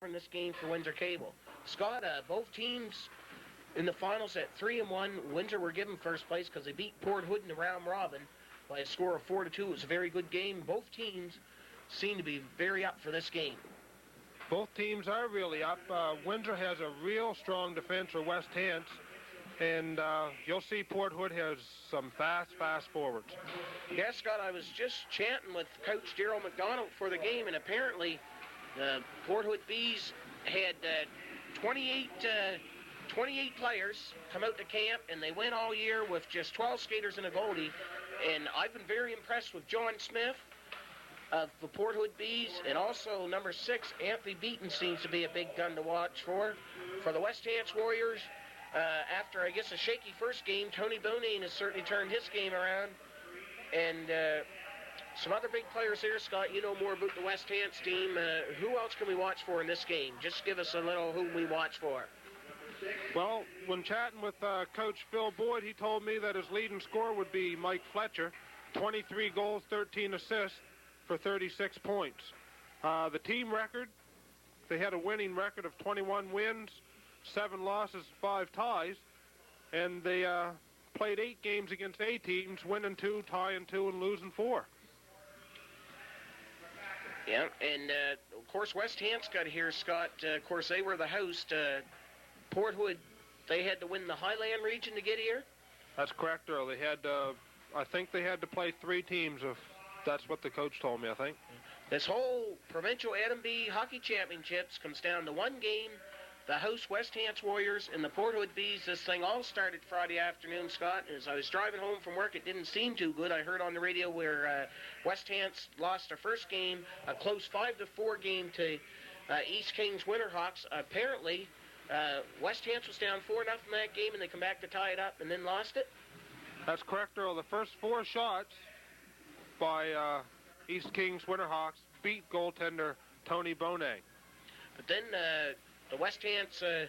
in this game for Windsor Cable. Scott, both teams in the finals at 3-1. Windsor were given first place because they beat Port Hood in the round robin by a score of 4-2. It was a very good game. Both teams seem to be very up for this game. Both teams are really up. Windsor has a real strong defense for West Hants, and you'll see Port Hood has some fast forwards. Yes, Scott, I was just chatting with Coach Daryl MacDonald for the game, and apparently the Port Hood Bees had 28 players come out to camp, and they went all year with just 12 skaters and a goalie. And I've been very impressed with John Smith of the Port Hood Bees, and also number 6, Anthony Beaton, seems to be a big gun to watch for. For the West Hants Warriors, after, I guess, a shaky first game, Tony Bonang has certainly turned his game around. And some other big players here. Scott, you know more about the West Hants team. Who else can we watch for in this game? Just give us a little who we watch for. Well, when chatting with Coach Phil Boyd, he told me that his leading scorer would be Mike Fletcher, 23 goals, 13 assists for 36 points. The team record, they had a winning record of 21 wins, 7 losses, 5 ties, and they played 8 games against A teams, winning 2, tying 2, and losing 4. Yeah, and of course West Hants got here, Scott. Of course, they were the host. Port Hood, they had to win the Highland region to get here? That's correct, Earl. They had, I think they had to play 3 teams, if that's what the coach told me, I think. This whole Provincial A&B Hockey Championships comes down to one game. The host West Hants Warriors and the Port Hood Bees. This thing all started Friday afternoon, Scott. As I was driving home from work, it didn't seem too good. I heard on the radio where West Hants lost their first game, a close 5-4 game to East Kings Winterhawks. Apparently, West Hants was down 4-0 in that game, and they come back to tie it up and then lost it. That's correct, Earl. The first 4 shots by East Kings Winterhawks beat goaltender Tony Bonang. But then the West Hants, I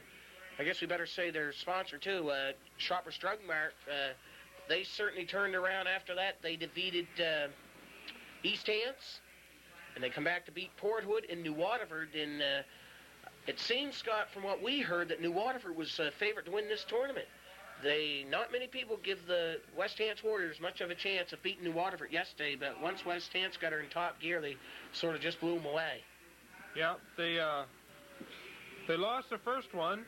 guess we better say their sponsor too, Shoppers Drug Mart, they certainly turned around after that. They defeated East Hants, and they come back to beat Port Hood and New Waterford. And it seems, Scott, from what we heard, that New Waterford was favorite to win this tournament. Not many people give the West Hants Warriors much of a chance of beating New Waterford yesterday, but once West Hants got her in top gear, they sort of just blew them away. Yeah, they lost the first one,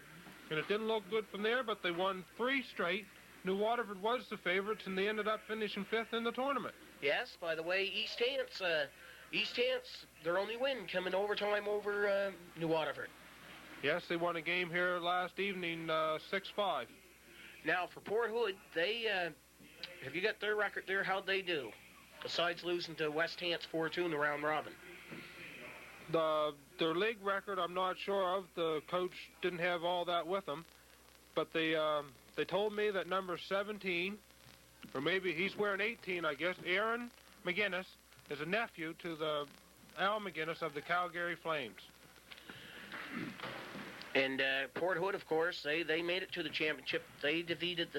and it didn't look good from there, but they won 3 straight. New Waterford was the favorites, and they ended up finishing 5th in the tournament. Yes, by the way, East Hants, their only win coming overtime over New Waterford. Yes, they won a game here last evening, 6-5. Now, for Port Hood, they, have you got their record there? How'd they do, besides losing to West Hants 4-2 in the round robin? Their league record, I'm not sure of. The coach didn't have all that with him. But they told me that number 17, or maybe he's wearing 18, I guess, Aaron MacInnis, is a nephew to the Al MacInnis of the Calgary Flames. And Port Hood, of course, they made it to the championship. They defeated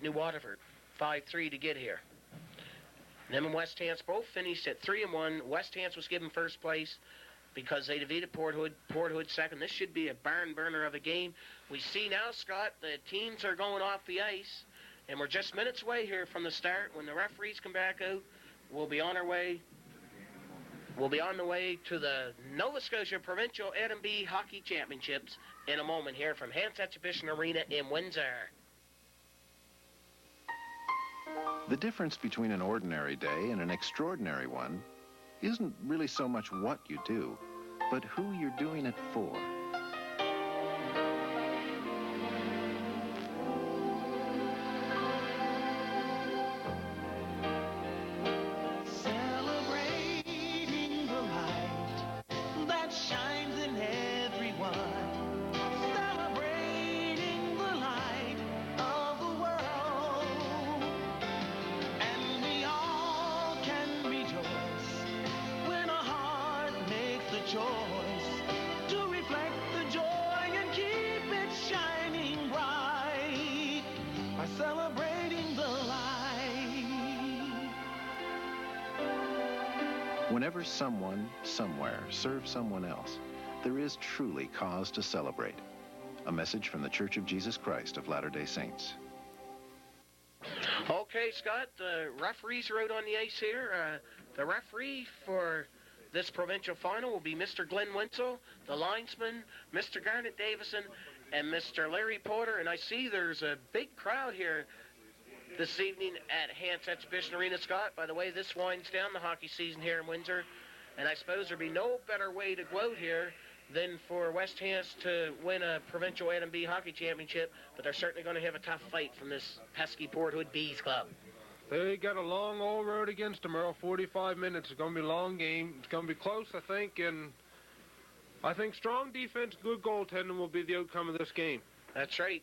New Waterford 5-3 to get here. Them and West Hants both finished at 3-1. West Hants was given first place because they defeated Port Hood. Port Hood second. This should be a barn burner of a game. We see now, Scott, the teams are going off the ice, and we're just minutes away here from the start. When the referees come back out, we'll be on our way. We'll be on the way to the Nova Scotia Provincial A&B Hockey Championships in a moment here from Hants Exhibition Arena in Windsor. The difference between an ordinary day and an extraordinary one isn't really so much what you do, but who you're doing it for. Celebrating the light that shines in everyone. Celebrating the light of the world. And we all can rejoice when our heart makes the choice to reflect the joy and keep it shining bright by celebrating the light. Whenever someone, somewhere, serves someone else, there is truly cause to celebrate. A message from the Church of Jesus Christ of Latter-day Saints. Okay, Scott, the referees are out on the ice here. The referee for this provincial final will be Mr. Glenn Winslow, the linesman, Mr. Garnet Davison, and Mr. Larry Porter. And I see there's a big crowd here this evening at Hants Exhibition Arena, Scott. By the way, this winds down the hockey season here in Windsor. And I suppose there'd be no better way to go out here than for West Hants to win a provincial A&B hockey championship, but they're certainly going to have a tough fight from this pesky Port Hood Bees club. They got a long old road against them, Earl. 45 minutes. It's going to be a long game. It's going to be close, I think, and I think strong defense, good goaltending will be the outcome of this game. That's right.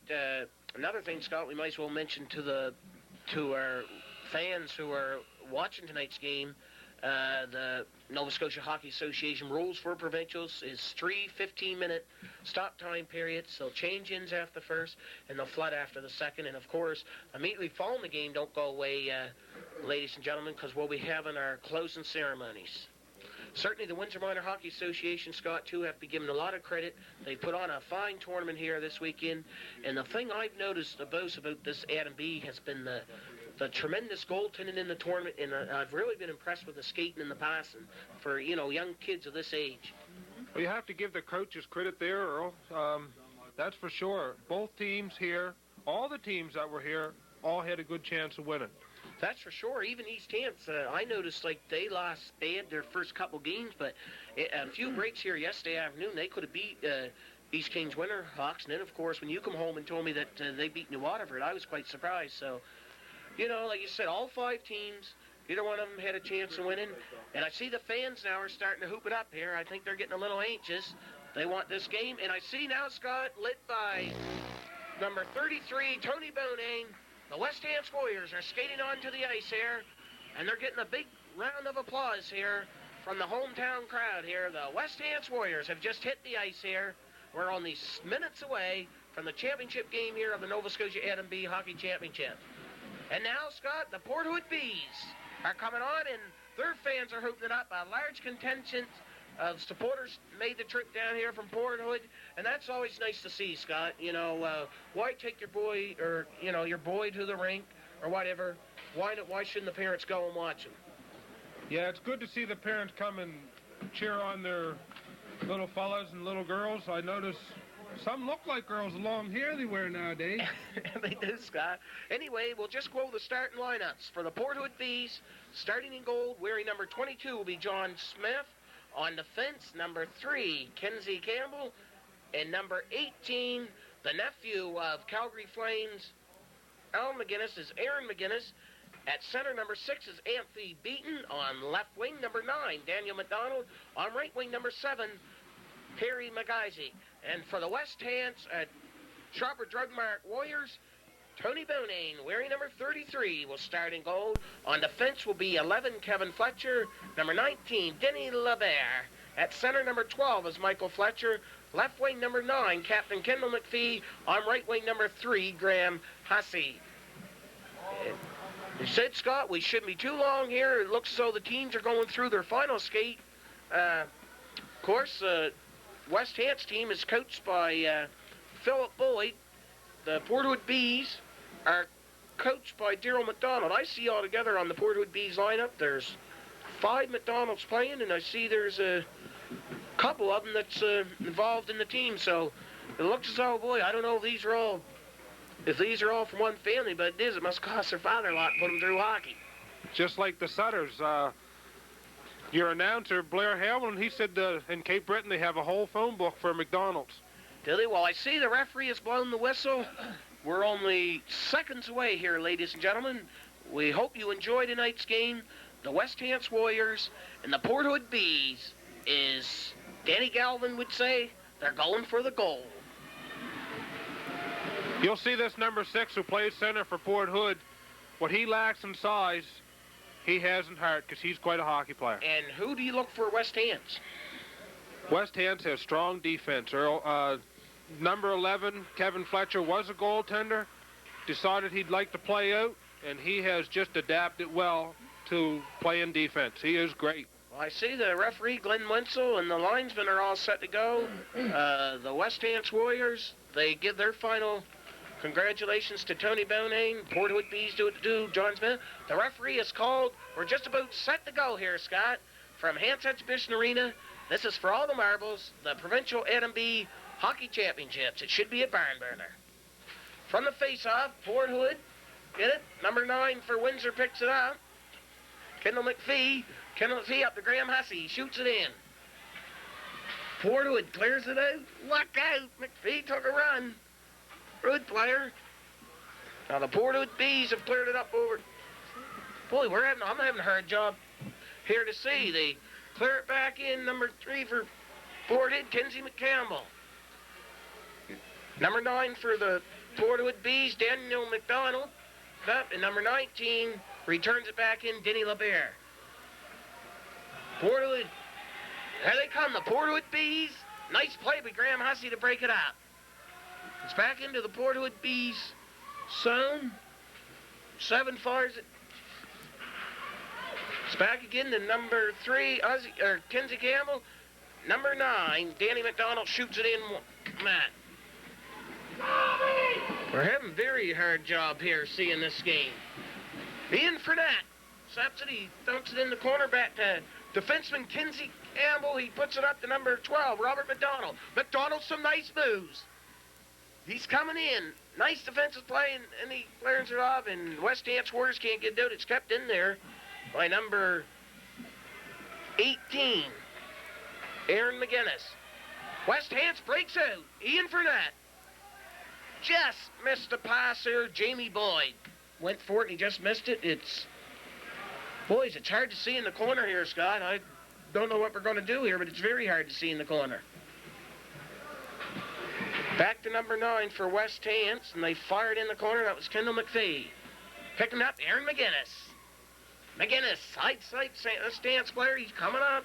Another thing, Scott, we might as well mention to our fans who are watching tonight's game, the Nova Scotia Hockey Association rules for provincials is 3 15-minute stop time periods. They'll change ins after the first, and they'll flood after the second. And, of course, immediately following the game, don't go away, ladies and gentlemen, because we'll be having our closing ceremonies. Certainly the Windsor Minor Hockey Association, Scott, too, have to be given a lot of credit. They put on a fine tournament here this weekend. And the thing I've noticed the most about this A&B has been the tremendous goaltending in the tournament, and I've really been impressed with the skating and the passing for, young kids of this age. Well, you have to give the coaches credit there, Earl. That's for sure. Both teams here, all the teams that were here, all had a good chance of winning. That's for sure. Even East Hants, I noticed like they lost bad their first couple games, but a few breaks here yesterday afternoon, they could have beat East Kings Winterhawks. And then, of course, when you come home and told me that they beat New Waterford, I was quite surprised. So, like you said, all 5 teams, either one of them had a chance of winning. And I see the fans now are starting to hoop it up here. I think they're getting a little anxious. They want this game. And I see now, Scott, lit by number 33, Tony Bonang. The West Hants Warriors are skating onto the ice here, and they're getting a big round of applause here from the hometown crowd here. The West Hants Warriors have just hit the ice here. We're only minutes away from the championship game here of the Nova Scotia A&B Hockey Championship. And now, Scott, the Port Hood Bees are coming on, and their fans are hooping it up. A large contingent of supporters made the trip down here from Port Hood, and that's always nice to see, Scott. Why take your boy or, your boy to the rink or whatever? Why shouldn't the parents go and watch them? Yeah, it's good to see the parents come and cheer on their little fellas and little girls. I notice some look like girls along here they wear nowadays. They do, Scott. Anyway, we'll just go over the starting lineups. For the Port Hood Bees, starting in goal, wearing number 22 will be John Smith. On defense, number 3, Kenzie Campbell. And number 18, the nephew of Calgary Flames, Alan MacInnis, is Aaron MacInnis. At center, number 6 is Anthony Beaton. On left wing, number 9, Daniel MacDonald. On right wing, number 7, Perry MacIsaac. And for the West Hants at Sharper Drug Mart Warriors, Tony Bonang, wearing number 33, will start in goal. On defense will be 11, Kevin Fletcher. Number 19, Denny LeBer. At center, number 12 is Michael Fletcher. Left wing, number 9, Captain Kendall MacPhee. On right wing, number 3, Graeme Hussy. You said, Scott, we shouldn't be too long here. It looks as though the teams are going through their final skate. Of course, West Hants team is coached by Phillip Boyd. The Port Hood Bees are coached by Daryl MacDonald. I see altogether on the Port Hood Bees lineup, there's 5 MacDonalds playing, and I see there's a couple of them that's involved in the team. So it looks as though, boy, I don't know if these are all from one family, but it is. It must cost their father a lot to put them through hockey. Just like the Sutters. Your announcer, Blair Hamlin, he said in Cape Breton they have a whole phone book for MacDonald's. Do they? Well, I see the referee has blown the whistle. We're only seconds away here, ladies and gentlemen. We hope you enjoy tonight's game. The West Hants Warriors and the Port Hood Bees is, Danny Galvin would say, they're going for the goal. You'll see this number 6 who plays center for Port Hood. What he lacks in size, he has in heart, because he's quite a hockey player. And who do you look for West Hants? West Hants has strong defense, Earl. Number 11, Kevin Fletcher, was a goaltender, decided he'd like to play out, and he has just adapted well to playing defense. He is great. I see the referee, Glenn Wenzel, and the linesmen are all set to go. The West Hants Warriors, they give their final congratulations to Tony Bonang. Port Hood Bees do John Smith. The referee is called. We're just about set to go here, Scott, from Hants Exhibition Arena. This is for all the marbles, the Provincial NMB Hockey Championships. It should be a barn burner. From the face-off, Port Hood, get it? Number 9 for Windsor picks it up. Kendall MacPhee up to Graeme Hussy. He shoots it in. Port Hood clears it out. Look out. MacPhee took a run. Good player. Now the Port Hood Bees have cleared it up over. Boy, I'm having a hard job here to see. They clear it back in. Number 3 for Port Hood, Kenzie Campbell. Number 9 for the Port Hood Bees, Daniel MacDonald. And number 19 returns it back in, Denny LeBer. Port Hood, there they come, the Port Hood Bees. Nice play by Graeme Hussy to break it up. It's back into the Port Hood Bees zone. 7 fires it. It's back again to number 3, Kenzie Campbell. Number 9, Danny MacDonald shoots it in. Matt. We're having a very hard job here seeing this game. Ian Frenette slaps it, he dumps it in the corner back to defenseman Kenzie Campbell. He puts it up to number 12, Robert MacDonald. MacDonald, some nice moves. He's coming in. Nice defensive play, and he clears it off, and West Hants Warriors can't get it out. It's kept in there by number 18, Aaron MacInnis. West Hants breaks out. Ian Frenette just missed the pass there. Jamie Boyd went for it, and he just missed it. Boys, it's hard to see in the corner here, Scott. I don't know what we're going to do here, but it's very hard to see in the corner. Back to number 9 for West Hants, and they fired in the corner. That was Kendall MacPhee. Picking up Aaron MacInnis. MacInnis, side stance player. He's coming up.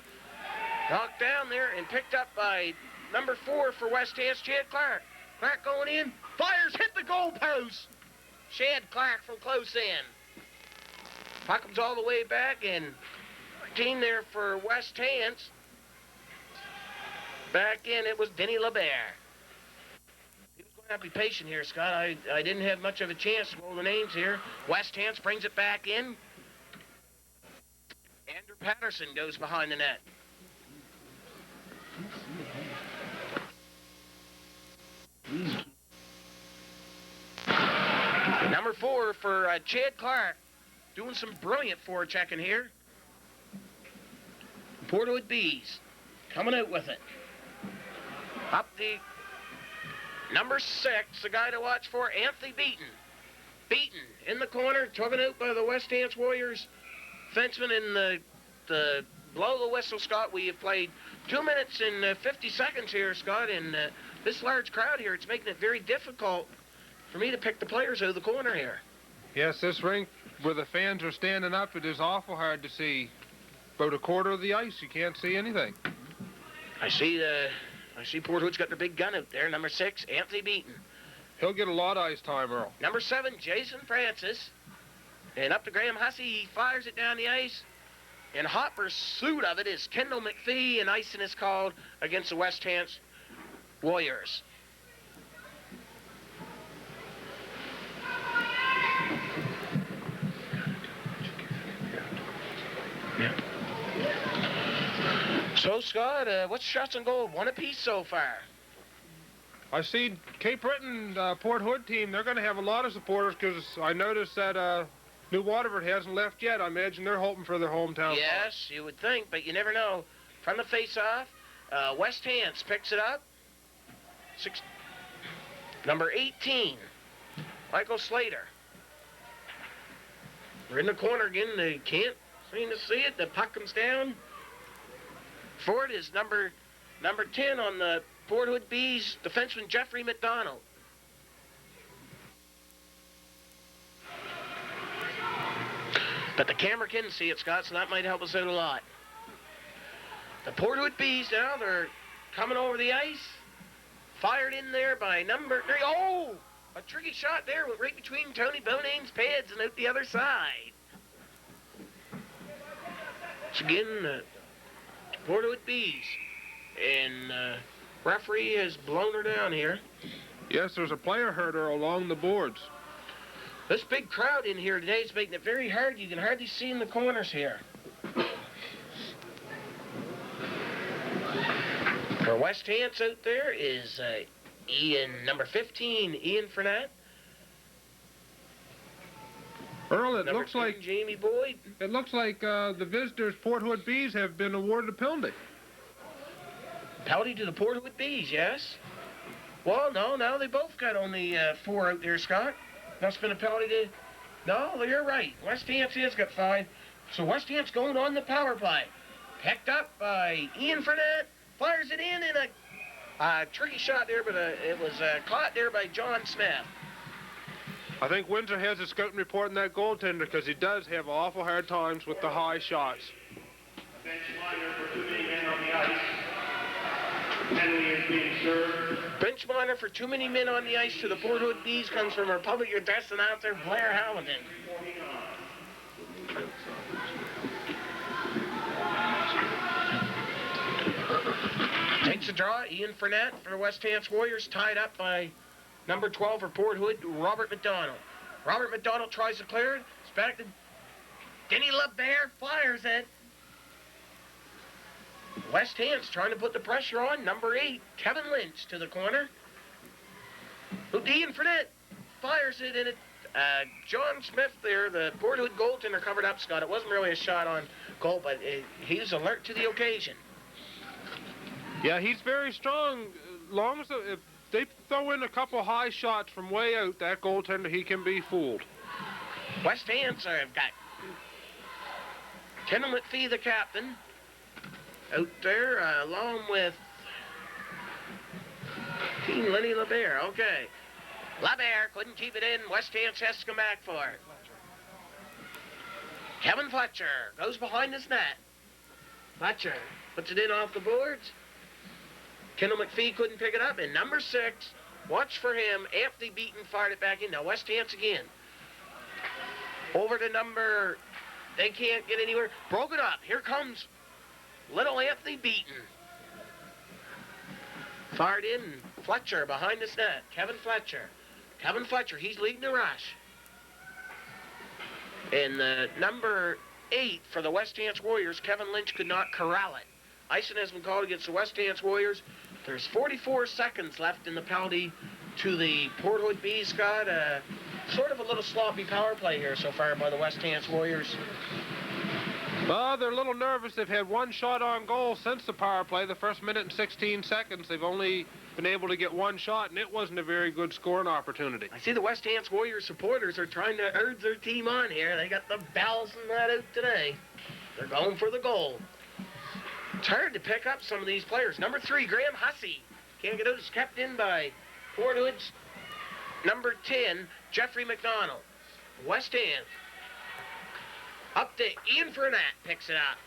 Knocked down there and picked up by number 4 for West Hants, Chad Clark. Clark going in. Fires, hit the goal post. Chad Clark from close in. Puck comes all the way back, and team there for West Hants. Back in, it was Denny LeBer. He was going to have to be patient here, Scott. I didn't have much of a chance to roll the names here. West Hants brings it back in. Andrew Patterson goes behind the net. Number 4 for Chad Clark, doing some brilliant forechecking here. Port Hood Bees coming out with it. Up the number 6, the guy to watch for, Anthony Beaton. Beaton in the corner, taken out by the West Hants Warriors fenceman in the blow the whistle, Scott. We have played 2 minutes and 50 seconds here, Scott, and this large crowd here, it's making it very difficult for me to pick the players out of the corner here. Yes, this rink where the fans are standing up, it is awful hard to see. About a quarter of the ice, you can't see anything. I see Port Hood's got their big gun out there. Number 6, Anthony Beaton. He'll get a lot of ice time, Earl. Number 7, Jason Francis. And up to Graeme Hussy, he fires it down the ice. In hot pursuit of it is Kendall MacPhee, and icing is called against the West Hants Warriors. Yeah. So, Scott, what's shots on goal? 1 apiece so far. I see Cape Breton Port Hood team, they're going to have a lot of supporters because I noticed that New Waterford hasn't left yet. I imagine they're hoping for their hometown. Yes, you would think, but you never know. From the face-off, West Hants picks it up. Number 18, Michael Slater. We're in the corner again. They can't seem to see it. The puck comes down. Forward is number 10 on the Port Hood Bees, defenseman Jeffrey MacDonald. But the camera can see it, Scott, so that might help us out a lot. The Port Hood Bees now, they're coming over the ice. Fired in there by number 3. Oh! A tricky shot there, went right between Tony Bonang's pads and out the other side. So again, Port Hood Bees. And referee has blown her down here. Yes, there's a player hurt her along the boards. This big crowd in here today is making it very hard. You can hardly see in the corners here. For West Hants out there is number 15, Ian Frenette. Earl, it Number looks 2, like Jamie Boyd. it looks like the visitors, Port Hood Bees, have been awarded a penalty. Penalty to the Port Hood Bees, yes. Well, no, now they both got only 4 out there, Scott. That's been a penalty to... No, you're right. West Hants has got 5. So West Hants going on the power play. Picked up by Ian Frenette. Fires it in a tricky shot there, but it was caught there by John Smith. I think Windsor has a scouting report on that goaltender because he does have awful hard times with the high shots. Bench minor for too many men on the ice. Penalty is being served. Bench minor for too many men on the ice to the Port Hood Bees comes from Republic Address announcer Blair Halligan. Takes a draw, Ian Frenette for the West Hants Warriors, tied up by number 12 for Port Hood, Robert MacDonald. Robert MacDonald tries to clear it. It's back to Denny LeBer, fires it. West Hants trying to put the pressure on. Number 8, Kevin Lynch to the corner. Ian Frenette fires it, and it. John Smith there, the Port Hood goaltender, covered up, Scott. It wasn't really a shot on goal, but he's alert to the occasion. Yeah, he's very strong. Long as if they throw in a couple high shots from way out, that goaltender, he can be fooled. West Hants have got Kendall MacPhee, the captain, out there, along with Team Denny LeBer. Okay. LeBer couldn't keep it in. West Hants has to come back for it. Kevin Fletcher goes behind his net. Fletcher puts it in off the boards. Kendall MacPhee couldn't pick it up. And number 6, watch for him. Anthony Beaton fired it back in. Now West Hants again. Over to number... They can't get anywhere. Broke it up. Here comes little Anthony Beaton. Fired in. Fletcher behind his net. Kevin Fletcher. Kevin Fletcher, he's leading the rush. And number 8 for the West Hants Warriors, Kevin Lynch could not corral it. Icing has been called against the West Hants Warriors. There's 44 seconds left in the penalty to the Port Hood Bees, Scott. Sort of a little sloppy power play here so far by the West Hants Warriors. Well, they're a little nervous. They've had 1 shot on goal since the power play. The first minute and 16 seconds, they've only been able to get 1 shot, and it wasn't a very good scoring opportunity. I see the West Hants Warriors supporters are trying to urge their team on here. They got the bells and that out today. They're going for the goal. It's hard to pick up some of these players. Number 3, Graeme Hussy. Can't get out. It's kept in by Port Hood's number 10, Jeffrey MacDonald. West Hants. Up to Ian Frenette, picks it up.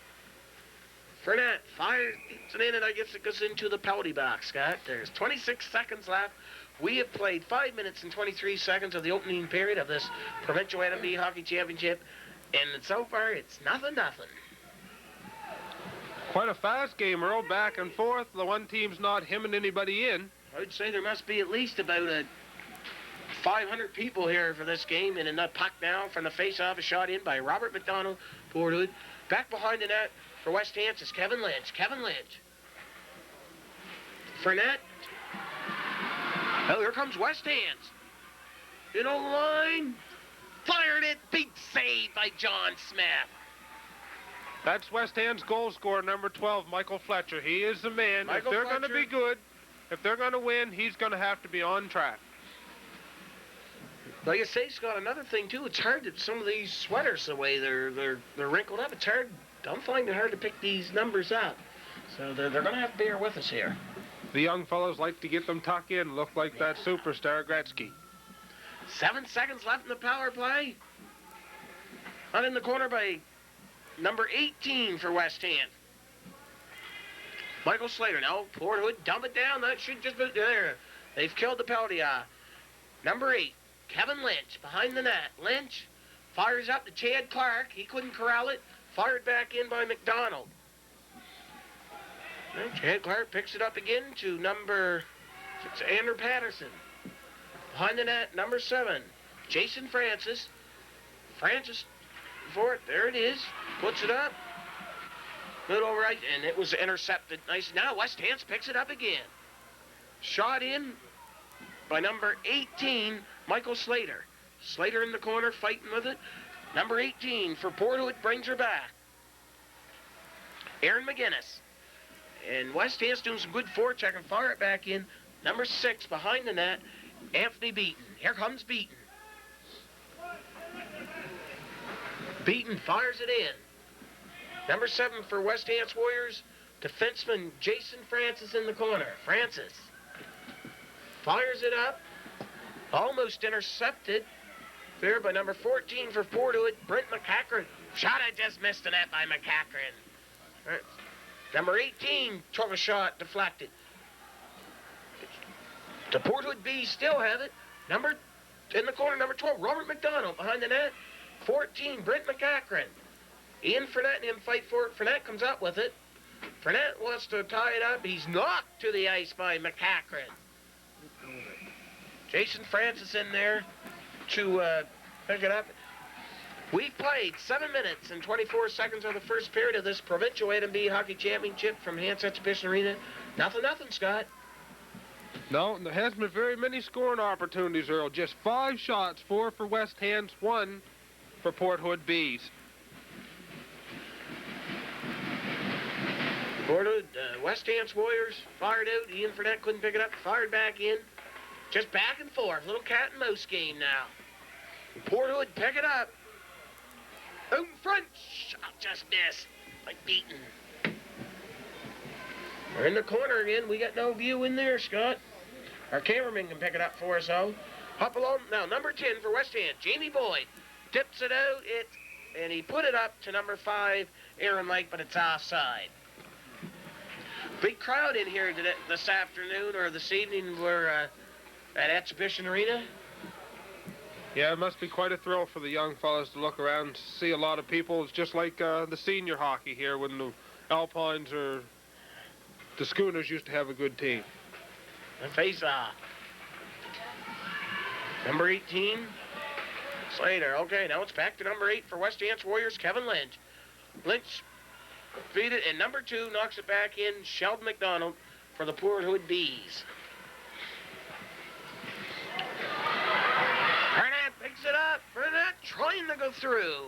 Frenette fires it in, and I guess it goes into the penalty box, Scott. There's 26 seconds left. We have played 5 minutes and 23 seconds of the opening period of this Provincial NMB Hockey Championship, and so far it's nothing. Quite a fast game, Earl, back and forth. The one team's not hemming anybody in. I would say there must be at least about 500 people here for this game, and in that puck now from the face-off, a shot in by Robert MacDonald, Port Hood. Back behind the net for West Hants is Kevin Lynch. Frenette. Oh, here comes West Hants. In on the line. Fired it. Big save by John Smith. That's West Hants goal scorer, number 12, Michael Fletcher. He is the man. If they're going to be good, if they're going to win, he's going to have to be on track. Like I say, Scott, another thing, too, it's hard that some of these sweaters, the way they're wrinkled up, it's hard. I'm finding it hard to pick these numbers up. So they're going to have to bear with us here. The young fellows like to get them tucked in, look like that superstar Gretzky. 7 seconds left in the power play. Not in the corner by number 18 for West Hants. Michael Slater. Now, Port Hood, dump it down. That should just be there. They've killed the penalty. Number 8, Kevin Lynch, behind the net. Lynch fires up to Chad Clark. He couldn't corral it. Fired back in by MacDonald. And Chad Clark picks it up again to it's Andrew Patterson. Behind the net, number 7, Jason Francis. Francis for it. There it is. Puts it up. Middle right, and it was intercepted. Nice. Now West Hants picks it up again. Shot in by number 18, Michael Slater. Slater in the corner fighting with it. Number 18 for Port Hood brings her back. Aaron MacInnis. And West Hants doing some good forecheck and fire it back in. Number 6 behind the net, Anthony Beaton. Here comes Beaton. Beaton fires it in. Number 7 for West Hants Warriors, defenseman Jason Francis in the corner. Francis fires it up. Almost intercepted there by number 14 for Port Hood, Brent MacEachern. Shot, I just missed the net by MacEachern. Right. Number 18 took a shot, deflected. The Port Hood Bees still have it. In the corner, number 12, Robert MacDonald behind the net. 14, Brent MacEachern. Ian Frenette and him fight for it. Frenette comes up with it. Frenette wants to tie it up. He's knocked to the ice by MacEachern. Jason Francis in there to pick it up. We've played 7 minutes and 24 seconds of the first period of this Provincial A&B Hockey Championship from Hants Exhibition Arena. Nothing, Scott. No, there hasn't been very many scoring opportunities, Earl. Just 5 shots, 4 for West Hants, 1 for Port Hood Bees. Port Hood, West Hants Warriors fired out. Ian Frenette couldn't pick it up. Fired back in. Just back and forth. Little cat and mouse game now. Port Hood pick it up. Out in front. Shot just missed. Like Beaton. We're in the corner again. We got no view in there, Scott. Our cameraman can pick it up for us, though. Hop along. Now, number 10 for West Hants, Jamie Boyd. Tips it out. And he put it up to number 5, Aaron Lake, but it's offside. Big crowd in here this afternoon or this evening. We're at Exhibition Arena. Yeah, it must be quite a thrill for the young fellas to look around and see a lot of people. It's just like the senior hockey here when the Alpines or the Schooners used to have a good team. And face off. Number 18, Slater. Okay, now it's back to number 8 for West Hants Warriors, Kevin Lynch. Lynch feed it, and number 2 knocks it back in, Sheldon MacDonald for the Port Hood Bees. Frenette picks it up. Frenette trying to go through.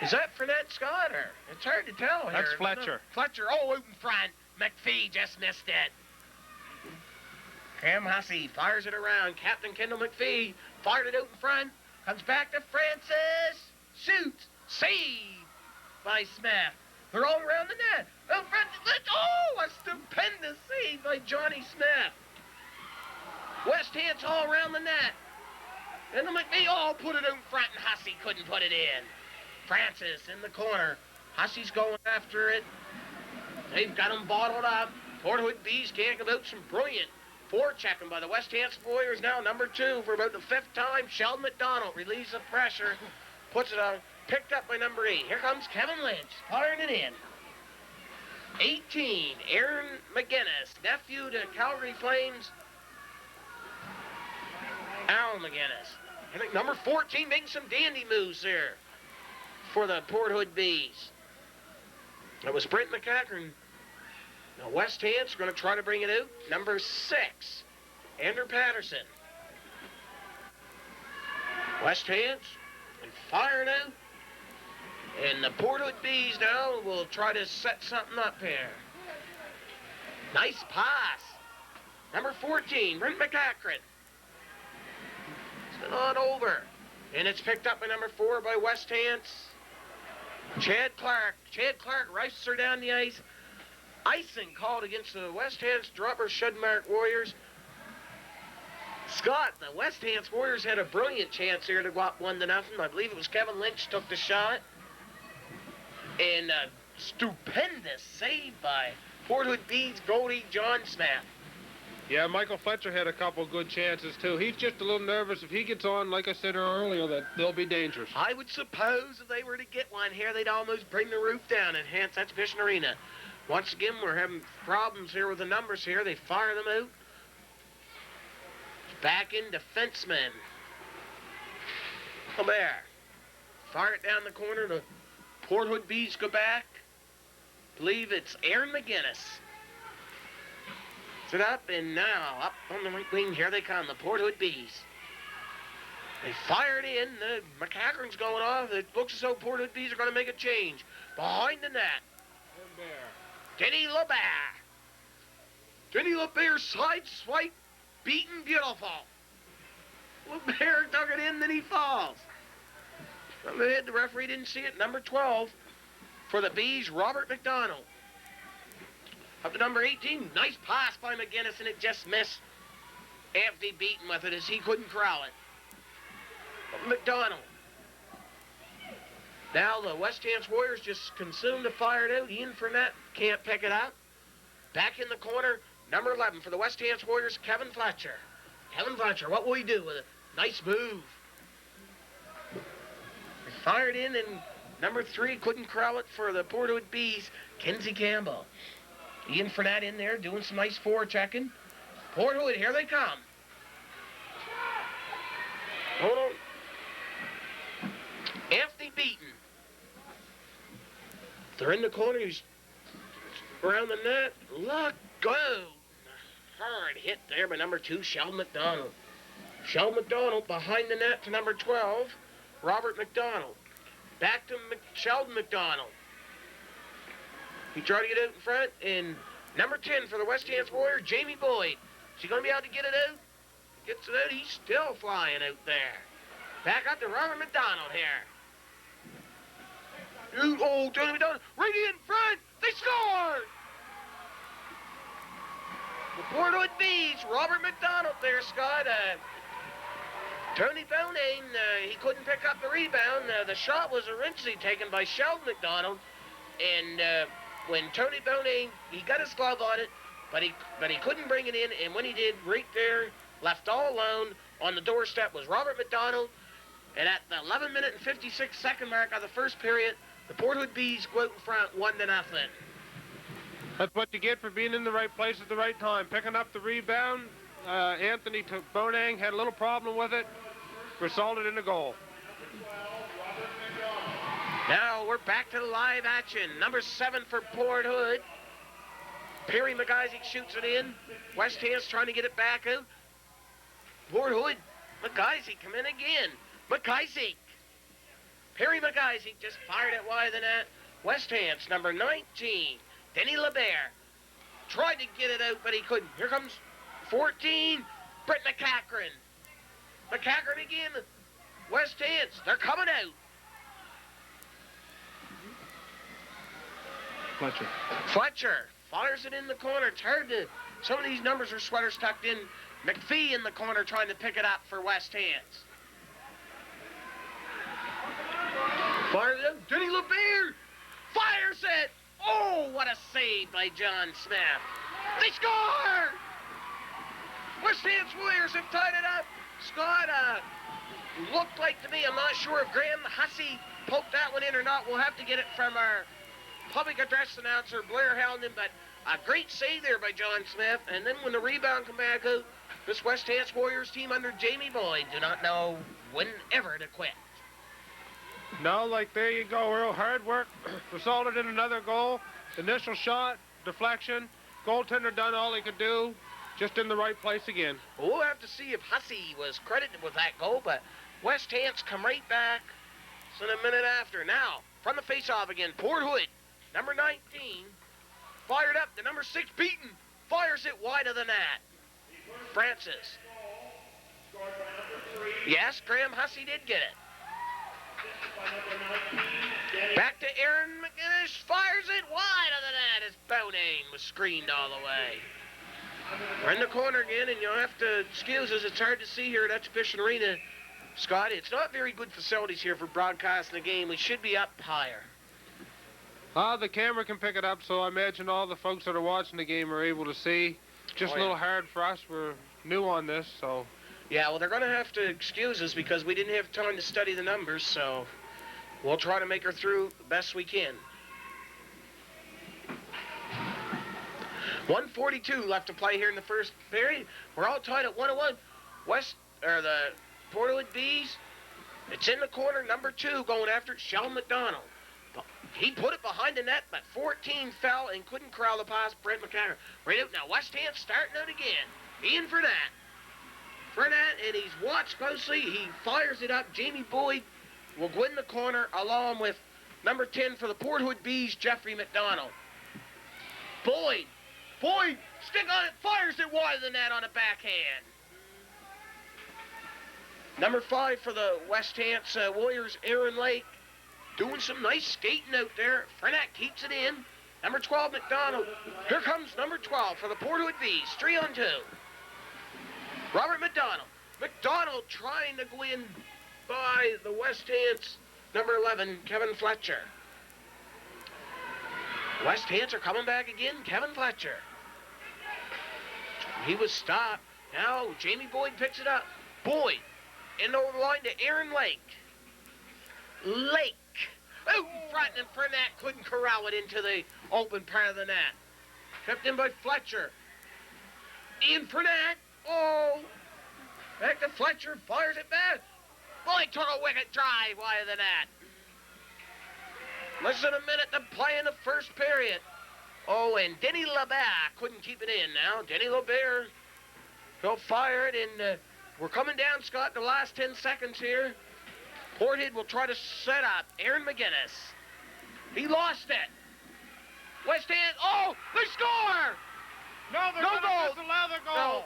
Is that Frenette, Scott, or? It's hard to tell here. That's Fletcher. Fletcher, out in front. MacPhee just missed it. Graeme Hussy fires it around. Captain Kendall MacPhee fired it out in front. Comes back to Francis. Shoots. Save by Smith. They're all around the net. Out front. Oh, a stupendous save by Johnny Smith. West Hants all around the net. And the MacPhee all put it out in front, and Hussy couldn't put it in. Francis in the corner. Hussy's going after it. They've got him bottled up. Port Hood Bees can't give out some brilliant forechecking by the West Hants Warriors. Now number 2 for about the 5th time. Sheldon MacDonald relieves the pressure. Puts it on. Picked up by number 8. Here comes Kevin Lynch. Firing it in. 18, Aaron MacInnis. Nephew to Calgary Flames, Al MacInnis. I think number 14 making some dandy moves there for the Port Hood Bees. That was Brent MacEachern. Now West Hants going to try to bring it out. Number 6, Andrew Patterson. West Hants and fire it out. And the Port Hood Bees now will try to set something up here. Nice pass. Number 14, Brent MacEachern. It's on over. And it's picked up by number 4 by West Hants. Chad Clark. Chad Clark rices her down the ice. Icing called against the West Hants Dropper Shudmark Warriors. Scott, the West Hants Warriors had a brilliant chance here to go up 1-0. I believe it was Kevin Lynch took the shot. And a stupendous save by Port Hood Bees goalie John Smith. Yeah, Michael Fletcher had a couple good chances, too. He's just a little nervous. If he gets on, like I said earlier, that they'll be dangerous. I would suppose if they were to get one here, they'd almost bring the roof down at Hants Exhibition Arena. Once again, we're having problems here with the numbers here. They fire them out. Back in defenseman. LeBer. Fire it down the corner. The Port Hood Bees go back. Believe it's Aaron MacInnis. Sit up, and now up on the right wing. Here they come, the Port Hood Bees. They fired in. The MacEachern's going off. It looks as though Port Hood Bees are going to make a change. Behind the net. Denny LeBer. Denny LeBer side swipe. Beaten beautiful. LeBer dug it in, then he falls. From the head, the referee didn't see it. Number 12 for the Bees, Robert MacDonald. Up to number 18. Nice pass by MacInnis, and it just missed. Anthony Beaton with it as he couldn't corral it. But MacDonald. Now the West Hants Warriors just consumed to fire it out. Ian Frenette can't pick it up. Back in the corner, number 11 for the West Hants Warriors, Kevin Fletcher. Kevin Fletcher, what will he do with a nice move? They fired in, and number 3 couldn't corral it for the Port Hood Bees, Kenzie Campbell. Ian Frenette in there doing some nice forechecking. Port Hood, here they come. Hold on. Anthony Beaton. They're in the corner. He's around the net. Look, go. Hard hit there by number 2, Sheldon MacDonald. Sheldon MacDonald behind the net to number 12, Robert MacDonald. Back to Sheldon MacDonald. He tried to get out in front, and number 10 for the West Hants Warrior, Jamie Boyd. Is he going to be able to get it out? Gets it out. He's still flying out there. Back up to Robert MacDonald here. Oh, Tony MacDonald, right in front. They scored! The Port Hood Bees, Robert MacDonald there, Scott. Tony Bonang, he couldn't pick up the rebound. The shot was originally taken by Sheldon MacDonald, and when Tony Bonang, he got his glove on it, but he couldn't bring it in, and when he did, right there, left all alone on the doorstep was Robert MacDonald, and at the 11-minute and 56-second mark of the first period, the Port Hood Bees go out in front 1-0. That's what you get for being in the right place at the right time. Picking up the rebound. Anthony Bonang had a little problem with it. Resulted in a goal. Now we're back to the live action. Number 7 for Port Hood. Perry MacIsaac shoots it in. West Hants trying to get it back out. Port Hood. MacIsaac come in again. MacIsaac. Perry MacIsaac just fired it wide of the net. West Hants, number 19. Denny LeBer tried to get it out, but he couldn't. Here comes 14, Brent MacEachern. MacEachern again. West Hants, they're coming out. Fletcher fires it in the corner. It's hard to, some of these numbers are sweaters tucked in. MacPhee in the corner trying to pick it up for West Hants. Fires it out. Denny LeBer fires it. Oh, what a save by John Smith. They score! West Hants Warriors have tied it up. Scott, looked like to me, I'm not sure if Graeme Hussy poked that one in or not. We'll have to get it from our public address announcer, Blair Heldon, but a great save there by John Smith. And then when the rebound come back out, this West Hants Warriors team under Jamie Boyd do not know when ever to quit. No, like there you go, Earl. Hard work resulted in another goal. Initial shot, deflection. Goaltender done all he could do, just in the right place again. Well, we'll have to see if Hussy was credited with that goal, but West Hants come right back. So in a minute after. Now, from the face-off again, Port Hood, number 19, fired up. The number 6, Beaton, fires it wide of the net. Francis. Yes, Graeme Hussy did get it. Back to Aaron MacInnis, fires it wide of the net as Bonang was screened all the way. We're in the corner again, and you'll have to excuse us. It's hard to see here at Exhibition Arena, Scott. It's not very good facilities here for broadcasting the game. We should be up higher. The camera can pick it up, so I imagine all the folks that are watching the game are able to see. Just a little hard for us. We're new on this, so. Yeah, well, they're going to have to excuse us because we didn't have time to study the numbers, so we'll try to make her through the best we can. 1:42 left to play here in the first period. We're all tied at 1-1. The Port Hood Bees. It's in the corner, number 2, going after it, Sheldon MacDonald. He put it behind the net, but 14 fell and couldn't corral the pass. Brent MacEachern. Right out now. West Hants starting out again. Ian Frenette. And he's watched closely. He fires it up. Jamie Boyd will go in the corner along with number 10 for the Port Hood Bees, Jeffrey MacDonald. Boyd, stick on it, fires it wide of the net on a backhand. Number 5 for the West Hants Warriors, Aaron Lake, doing some nice skating out there. Frenette keeps it in. Number 12, MacDonald. Here comes number 12 for the Port Hood Bees, 3-on-2. Robert MacDonald. MacDonald trying to go in by the West Hants, number 11, Kevin Fletcher. West Hants are coming back again, Kevin Fletcher. He was stopped. Now Jamie Boyd picks it up. Boyd in over the line to Aaron Lake. Oh, Ruttan and Frenette couldn't corral it into the open part of the net. Kept in by Fletcher. Ian Frenette. Oh, back to Fletcher, fires it back. Boyd took a wicked drive wide of the net. Less than a minute to play in the first period. Oh, and Denny LeBer couldn't keep it in now. Denny LeBer, he'll fire it, and we're coming down, Scott, the last 10 seconds here. Port Hood will try to set up Aaron MacInnis. He lost it. West Hants, oh, they score! No, they're going to disallow the goal. No.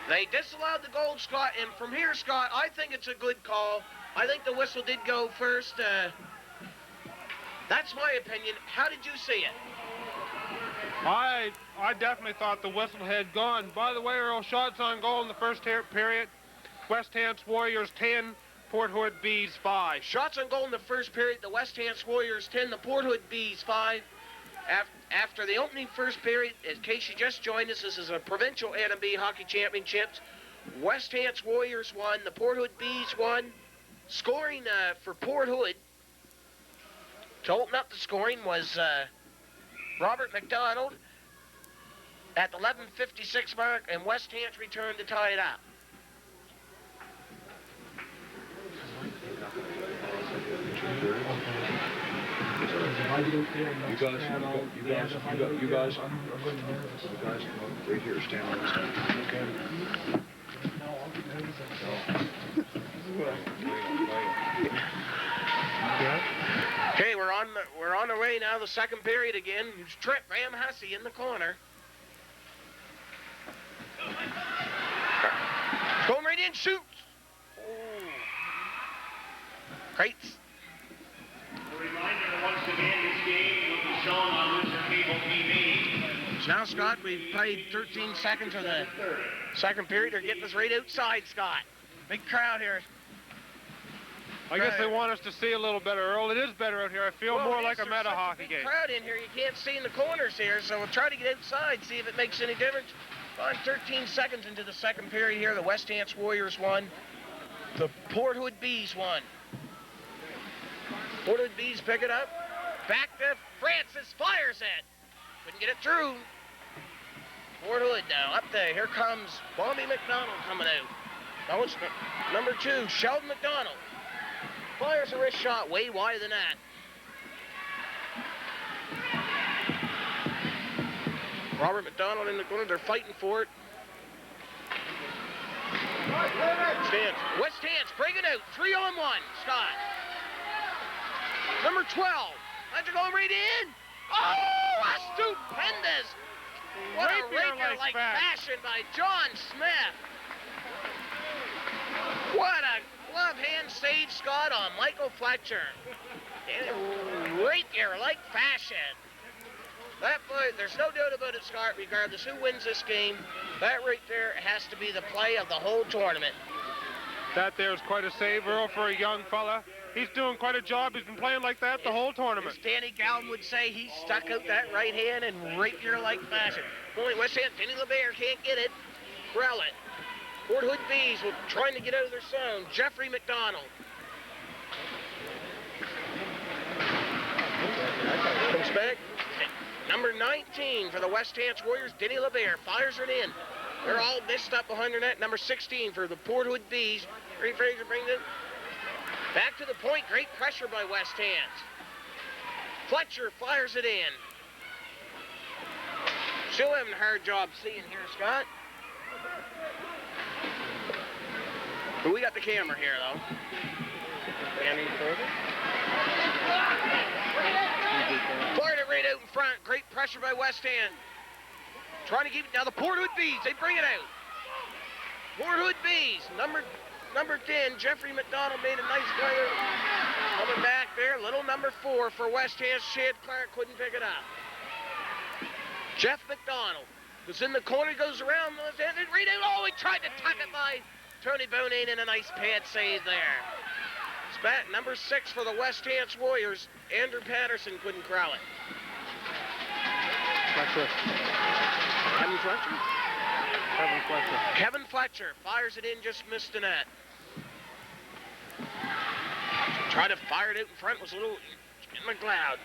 They disallowed the goal, Scott, and from here, Scott, I think it's a good call. I think the whistle did go first. That's my opinion. How did you see it? I definitely thought the whistle had gone. By the way, Earl, shots on goal in the first period. West Hants Warriors 10, Port Hood Bees 5. Shots on goal in the first period. The West Hants Warriors 10, the Port Hood Bees 5. After the opening first period, in case you just joined us, this is a Provincial A&B Hockey Championships. West Hants Warriors 1, the Port Hood Bees 1. Scoring for Port Hood to open up the scoring was Robert MacDonald at the 11:56 mark, and West Hants returned to tie it up. You guys, right here, stand on this side. Okay, we're on the way now. The second period again. Huge trip, Graeme Hussy in the corner. Going right in, shoots. Oh. Crates. A reminder that once again this game will be shown on Windsor Cable TV. Now, Scott, we've played 13 seconds of the second period. They're getting us right outside, Scott. Big crowd here. I guess they want us to see a little better, Earl. It is better out here. I feel more like I'm at a hockey game. There's crowd in here. You can't see in the corners here, so we'll try to get outside, see if it makes any difference. 13 seconds into the second period here. The West Hants Warriors won. The Port Hood Bees won. Port Hood Bees pick it up. Back to Francis, fires it. Couldn't get it through. Port Hood now up there. Here comes Bobby MacDonald coming out. That was number 2, Sheldon MacDonald. Fires a wrist shot way wide of the net. Robert MacDonald in the corner. They're fighting for it. West Hants break it out. 3-on-1, Scott. Number 12. That's going right in. Oh, a stupendous. What a rapier-like fashion by John Smith. What a glove hand save, Scott, on Michael Fletcher. In a rapier-like fashion. That boy, there's no doubt about it, Scott, regardless who wins this game. That right there has to be the play of the whole tournament. That there's quite a save, Earl, for a young fella. He's doing quite a job. He's been playing like that the whole tournament. As Danny Gallen would say, he stuck out that right hand in rapier-like fashion. Only West Hand, Denny LeBer can't get it. Corral it. Port Hood Bees were trying to get out of their zone. Jeffrey MacDonald. Comes back. Number 19 for the West Hants Warriors, Denny LeBer fires it in. They're all missed up behind their net. Number 16 for the Port Hood Bees. Ray Fraser brings it back to the point. Great pressure by West Hants. Fletcher fires it in. Still having a hard job seeing here, Scott. But we got the camera here, though. Any further? Fired it right out in front. Great pressure by West Ham. Trying to keep it. Now the Port Hood Bees, they bring it out. Port Hood Bees, number 10, Jeffrey MacDonald made a nice play. Coming back there, little number 4 for West Ham. Shad Clark couldn't pick it up. Jeff MacDonald was in the corner, goes around, and right out. Oh, he tried to tuck it by Tony Bonang, and a nice pad save there. Spat number 6 for the West Hants Warriors. Andrew Patterson couldn't corral it. Fletcher. Kevin Fletcher? Kevin Fletcher. Kevin Fletcher fires it in, just missed the net. Tried to fire it out in front, was a little in the cloud.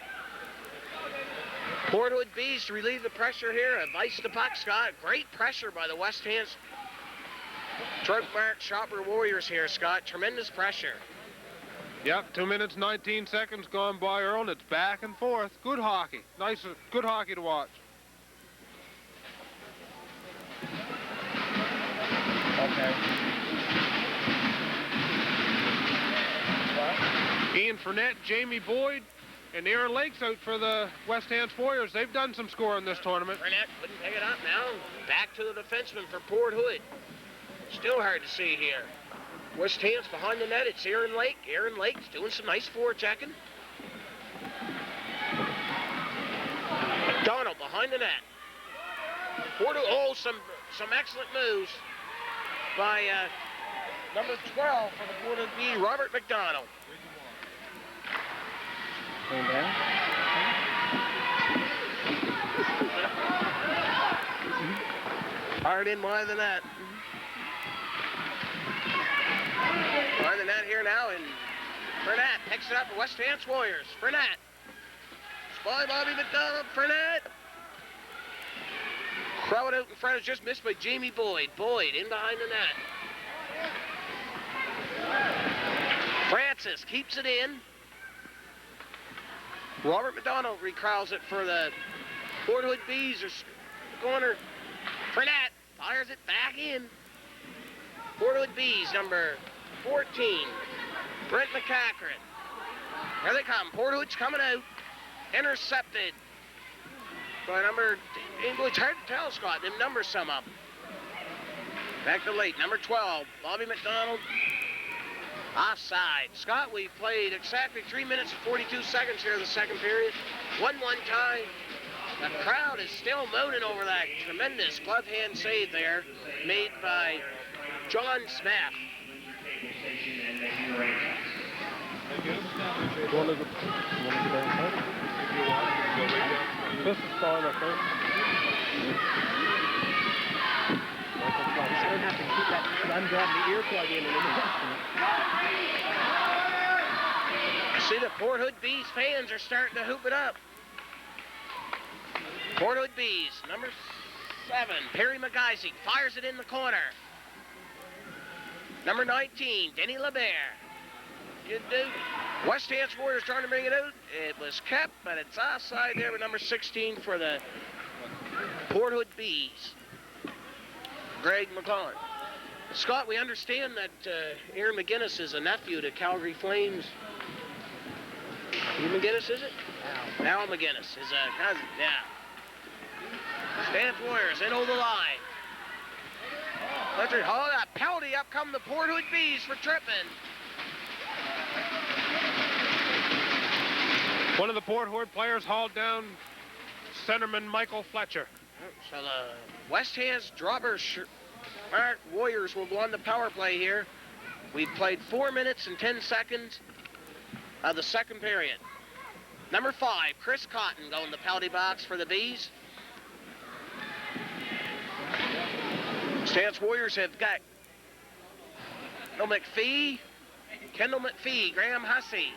Port Hood Bees to relieve the pressure here. Vice the puck, Scott. Great pressure by the West Hants Trunk Mark Shopper Warriors here, Scott. Tremendous pressure. Yep, 2 minutes, 19 seconds gone by, Earl, and it's back and forth. Good hockey. Nice, good hockey to watch. Okay. Ian Frenette, Jamie Boyd, and Aaron Lake's out for the West Hants Warriors. They've done some scoring this tournament. Frenette couldn't pick it up now. Back to the defenseman for Port Hood. Still hard to see here. West Hants behind the net. It's Aaron Lake. Aaron Lake's doing some nice forechecking. MacDonald behind the net. Port Hood, oh, some excellent moves by number 12 for the Port Hood B, Robert MacDonald. Going down. Fired in wide the net. Wide the net here now, and Frenette picks it up for West Hants Warriors. Frenette. By Bobby MacDonald. Frenette. Crowd out in front is just missed by Jamie Boyd. Boyd in behind the net. Francis keeps it in. Robert MacDonald recrowds it for the Port Hood Bees. Corner. Frenette fires it back in. Port Hood Bees, number 14. Brent MacEachern. Here they come. Port Hood's coming out. Intercepted by number... It's hard to tell, Scott. Them numbers sum up. Back to late. Number 12. Bobby MacDonald. Offside. Scott, we played exactly 3 minutes and 42 seconds here in the second period. 1-1 tie. The crowd is still moaning over that tremendous glove hand save there made by John Smith. This is fine, I think. He's going to have to keep that ungrabbing the earplug in a minute. I see the Port Hood Bees fans are starting to hoop it up. Port Hood Bees, number 7, Perry MacIsaac fires it in the corner. Number 19, Denny LeBer. Good dude. West Hants Warriors trying to bring it out. It was kept, but it's offside there with number 16 for the Port Hood Bees. Greg MacLellan. Scott, we understand that Aaron MacInnis is a nephew to Calgary Flames. Ian MacInnis, is it? Al MacInnis is a cousin, yeah. Stamp Warriors in over the line. Fletcher, oh, that penalty, up come the Port Hood Bees for tripping. One of the Port Hood players hauled down centerman Michael Fletcher. So the West Hants Mark Warriors will go on the power play here. We've played 4 minutes and 10 seconds of the second period. Number 5, Chris Cotton going the penalty box for the Bees. Hants Warriors have got MacPhee, Kendall MacPhee, Graeme Hussy,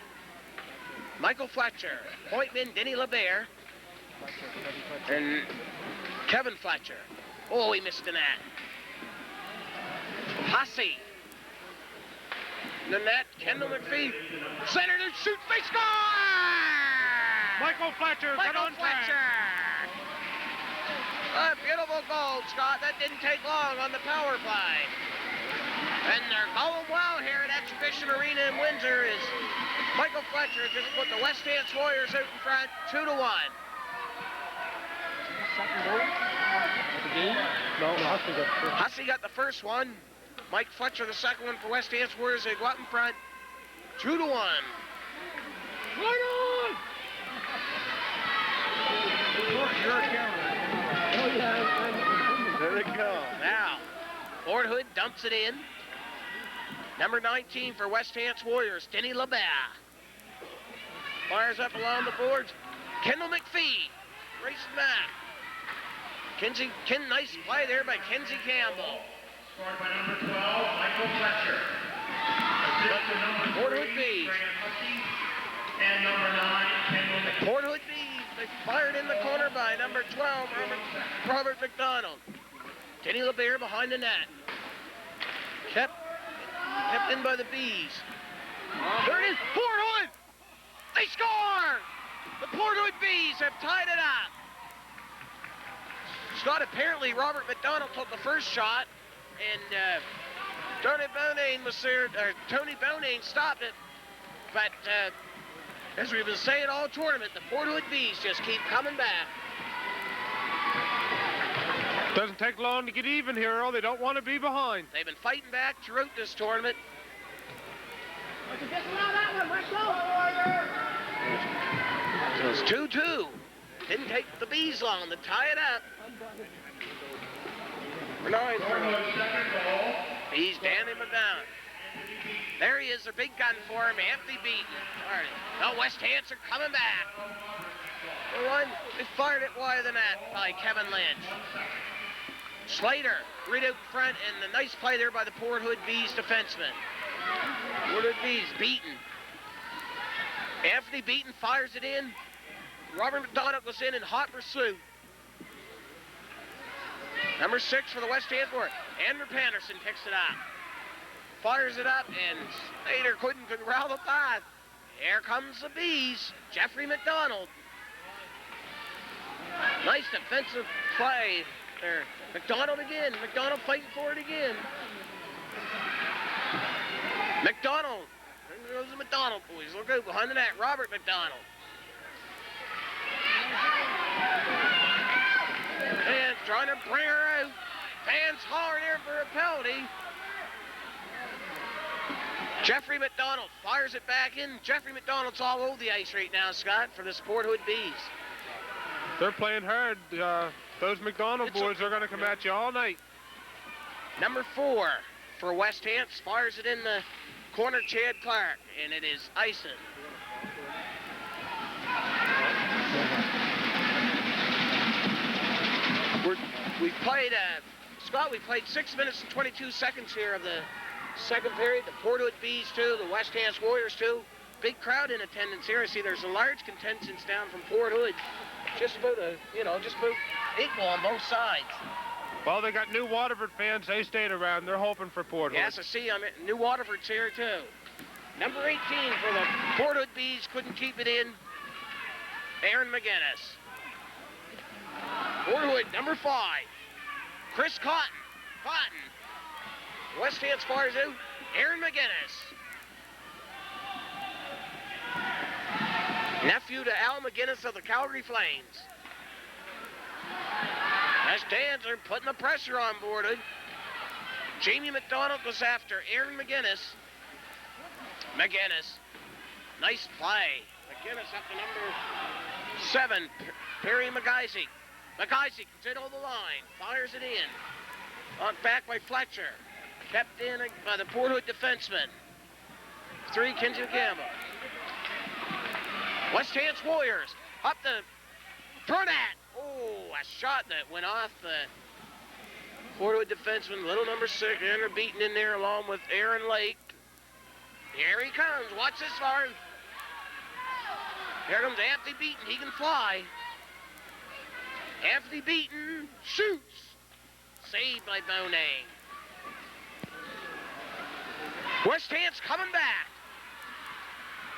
Michael Fletcher, point man Denny LeBer, And Kevin Fletcher. Oh, he missed the net. Hussy. The net, Kendall MacPhee. Center to shoot, they score! Michael Fletcher got Michael on track. Fletcher! A beautiful goal, Scott. That didn't take long on the power play. And they're going well here at Exhibition Arena in Windsor as Michael Fletcher just put the West Hants Warriors out in front, 2-1. Second goal of the game? No, Hussy got the first. Hussy got the first one. Mike Fletcher the second one for West Hants Warriors. They go out in front, 2-1. Right on! Your camera. Oh, yeah. There they go. Now, Fort Hood dumps it in. Number 19 for West Hants Warriors, Denny LeBer. Fires up along the boards. Kendall MacPhee racing back. Nice play there by Kenzie Campbell. Scored by number 12, Michael Fletcher. Assist to number 3, Fort Hood Bees. Graeme Hussy. And number 9, Kendall MacPhee. Fort Hood Bees, they fired in the corner by number 12, Robert MacDonald. Denny LeBer behind the net. Kept in by the Bees. There it is, Fort Hood! They score! The Fort Hood Bees have tied it up. Scott, apparently Robert MacDonald took the first shot, and Tony Bonang stopped it. But as we've been saying all tournament, the Fort Hood Bees just keep coming back. Doesn't take long to get even here, Earl. They don't want to be behind. They've been fighting back throughout this tournament. So it's 2-2. Didn't take the Bees long to tie it up. Bees, Danny MacDonald. There he is, their big gun for him, Anthony Beaton. All right. Now West Hants are coming back. They fired it wide of the net by Kevin Lynch. Slater, right out front, and a nice play there by the Fort Hood Bees defenseman. Fort Hood Bees, Beaton. Anthony Beaton fires it in. Robert MacDonald goes in hot pursuit. Number 6 for the West Hants Warriors, Andrew Patterson picks it up. Fires it up, and Slater couldn't corral the path. Here comes the Bees, Jeffrey MacDonald. Nice defensive play there. MacDonald again. MacDonald fighting for it again. MacDonald. There goes the MacDonald boys. Look out behind the net. Robert MacDonald. And trying to bring her out. Fans hollering here for a penalty. Jeffrey MacDonald fires it back in. Jeffrey MacDonald's all over the ice right now, Scott, for the Fort Hood Bees. They're playing hard. Those MacDonald boys are going to come at you all night. Number 4 for West Hants fires it in the corner, Chad Clark, and it is icing. We played, Scott, we played 6 minutes and 22 seconds here of the second period. The Fort Hood Bees 2, the West Hants Warriors 2. Big crowd in attendance here. I see there's a large contingent down from Fort Hood. Just about equal on both sides. Well, they got New Waterford fans. They stayed around. They're hoping for Fort Hood. Yes, I see. New Waterford's here, too. Number 18 for the Fort Hood Bees. Couldn't keep it in. Aaron MacInnis. Fort Hood, number 5. Chris Cotton. West Hants fires out. Aaron MacInnis. Nephew to Al MacInnis of the Calgary Flames. West Hants are putting the pressure on Fort Hood. Jamie MacDonald goes after Aaron MacInnis. Nice play. MacInnis up to number 7, Perry MacIsaac. MacIsaac comes in over the line, fires it in. Knocked back by Fletcher. Kept in by the Fort Hood defenseman. 3, Kenzie Campbell. West Hants Warriors up to Frenette. Oh, a shot that went off the Fort Hood defenseman, little number 6, Andrew Beaton in there along with Aaron Lake. Here he comes. Watch this far. Here comes Anthony Beaton. He can fly. Anthony Beaton shoots. Saved by Bonang. West Hants coming back.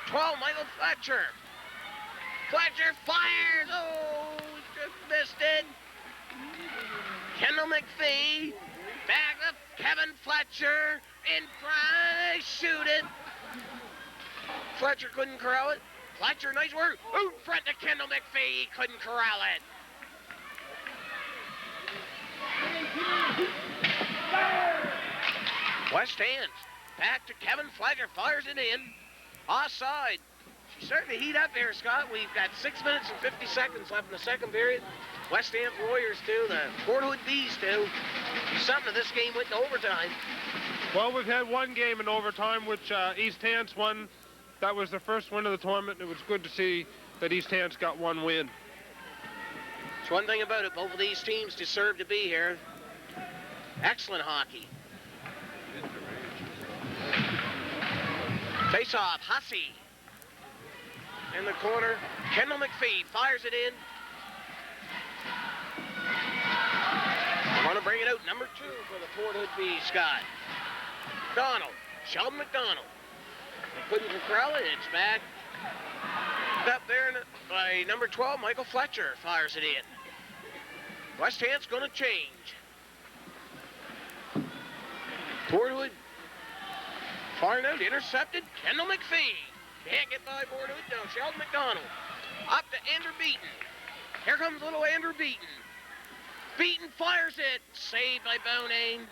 12, Michael Fletcher. Fletcher fires. Oh, just missed it. Kendall MacPhee. Back up Kevin Fletcher. In front. Shoot it. Fletcher couldn't corral it. Fletcher, nice work. Ooh, front to Kendall MacPhee. He couldn't corral it. West Hants. Back to Kevin Fletcher. Fires it in. Offside. She's starting to heat up here, Scott. We've got 6 minutes and 50 seconds left in the second period. West Hants Warriors, too. The Port Hood Bees, too. Something of this game went to overtime. Well, we've had one game in overtime, which East Hants won. That was the first win of the tournament. It was good to see that East Hants got one win. It's one thing about it. Both of these teams deserve to be here. Excellent hockey. Face-off, Hussy. In the corner, Kendall MacPhee fires it in. I want to bring it out, number 2 for the Port Hood Bees, Scott. MacDonald, Sheldon MacDonald. They couldn't corral it, it's back. Up there by number 12, Michael Fletcher fires it in. West Hants going to change. Port Hood firing out, intercepted, Kendall MacPhee. Can't get by Port Hood, now Sheldon MacDonald. Up to Andrew Beaton. Here comes little Andrew Beaton. Beaton fires it, saved by Bonang.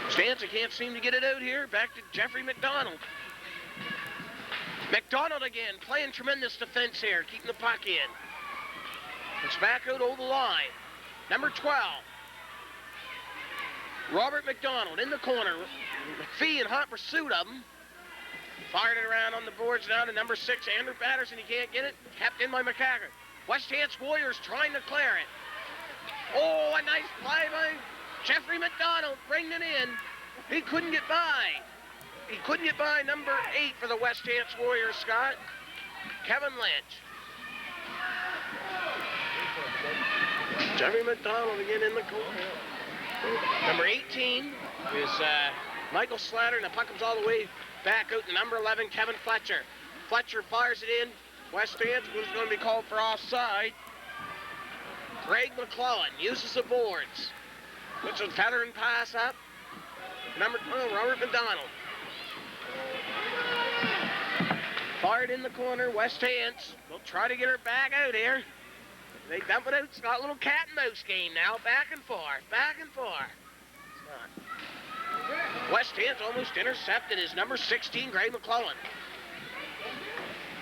Stanza can't seem to get it out here. Back to Jeffrey MacDonald. MacDonald again, playing tremendous defense here, keeping the puck in. It's back out over the line. Number 12. Robert MacDonald in the corner. MacPhee in hot pursuit of him. Fired it around on the boards now to number 6, Andrew Patterson. He can't get it. Kept in by MacEachern. West Hants Warriors trying to clear it. Oh, a nice play by Jeffrey MacDonald. Bringing it in. He couldn't get by. He couldn't get by number 8 for the West Hants Warriors, Scott. Kevin Lynch. Jeffrey MacDonald again in the corner. Number 18 is Michael Slater, and the puck comes all the way back out to number 11, Kevin Fletcher. Fletcher fires it in. West Hants was going to be called for offside. Greg MacLellan uses the boards. Puts a veteran pass up. Number 12, Robert MacDonald. Fired in the corner, West Hants. They'll try to get her back out here. They dump it out. It's got a little cat and mouse game now. Back and forth, back and forth. West Hants almost intercepted his number 16, Greg MacLellan.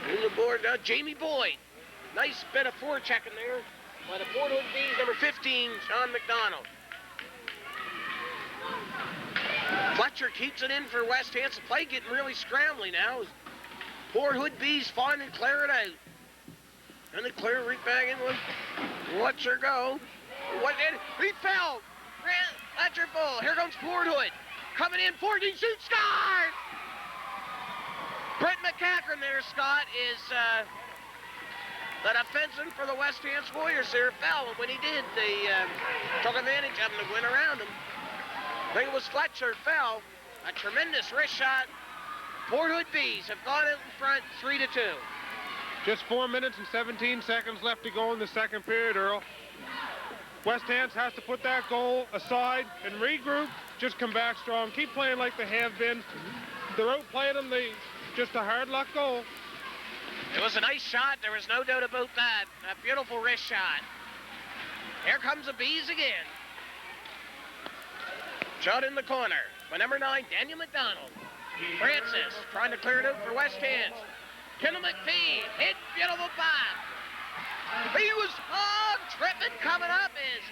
In the board now, Jamie Boyd. Nice bit of forechecking there by the Port Hood Bees, number 15, Sean MacDonald. Fletcher keeps it in for West Hants. The play getting really scrambly now. Port Hood Bees finally clear it out. And they clear right back in with Fletcher go. What did he fell? Fletcher full. Here comes Port Hood. Coming in, 14 shoots, score! Brent MacEachern there, Scott, is the defenseman for the West Hants Warriors there. Fell, and when he did, they took advantage of him to win around him. I think it was Fletcher fell. A tremendous wrist shot. Port Hood Bees have gone out in front 3-2. Just 4 minutes and 17 seconds left to go in the second period, Earl. West Hants has to put that goal aside and regroup. Just come back strong. Keep playing like they have been. They're outplaying them. Just a hard luck goal. It was a nice shot. There was no doubt about that. A beautiful wrist shot. Here comes the Bees again. Shot in the corner by number 9, Daniel MacDonald. Francis trying to clear it out for West Hants. Kendall MacPhee hit, beautiful pass. He was tripping coming up as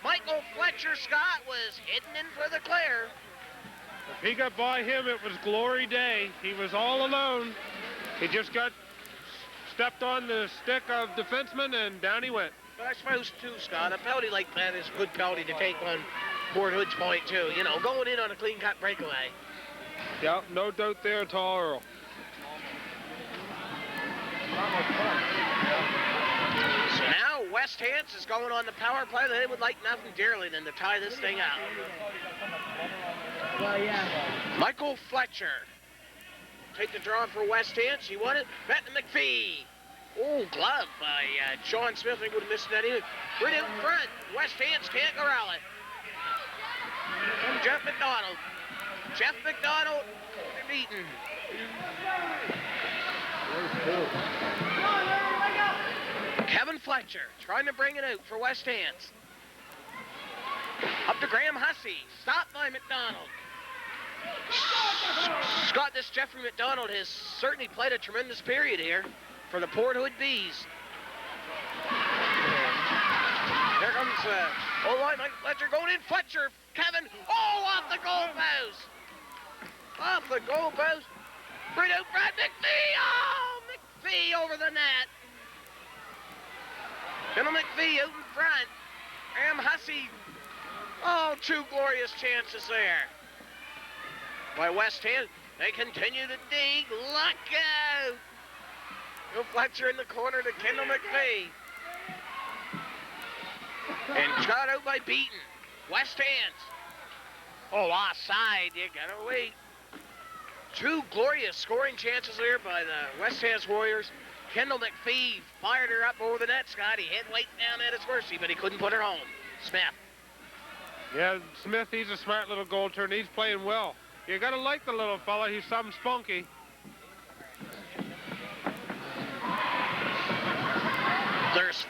Michael Fletcher Scott was hitting in for the clear. If he got by him, it was glory day. He was all alone. He just got stepped on the stick of defenseman, and down he went. But I suppose, too, Scott, a penalty like that is a good penalty to take on Port Hood's point, too. You know, going in on a clean-cut breakaway. Yeah, no doubt there at all, Earl. West Hants is going on the power play. They would like nothing dearly than to tie this thing out. Well, yeah. Michael Fletcher. Take the draw for West Hants. He won it. Brent MacEachern. Oh, glove by Sean Smith. I think would have missed that either. Right in front. West Hants can't corral it. From Jeff MacDonald. Jeff MacDonald. Beaton. Kevin Fletcher trying to bring it out for West Hants. Up to Graeme Hussy. Stopped by MacDonald. Scott, this Jeffrey MacDonald has certainly played a tremendous period here for the Port Hood Bees. There comes O-line Michael Fletcher going in. Fletcher, Kevin. Oh, off the goal post. Off the goal post. Right out front. MacPhee. Oh, MacPhee over the net. Kendall MacPhee out in front. Graeme Hussy. Oh, two glorious chances there. By West Hants. They continue to dig. Look out. No Fletcher in the corner to Kendall MacPhee. And shot out by Beaton. West Hants. Oh, offside. You gotta wait. Two glorious scoring chances there by the West Hants Warriors. Kendall MacPhee fired her up over the net, Scott. He hit White down at his mercy, but he couldn't put her home. Smith. Yeah, Smith, he's a smart little goaltender. He's playing well. You gotta like the little fella. He's some spunky. There's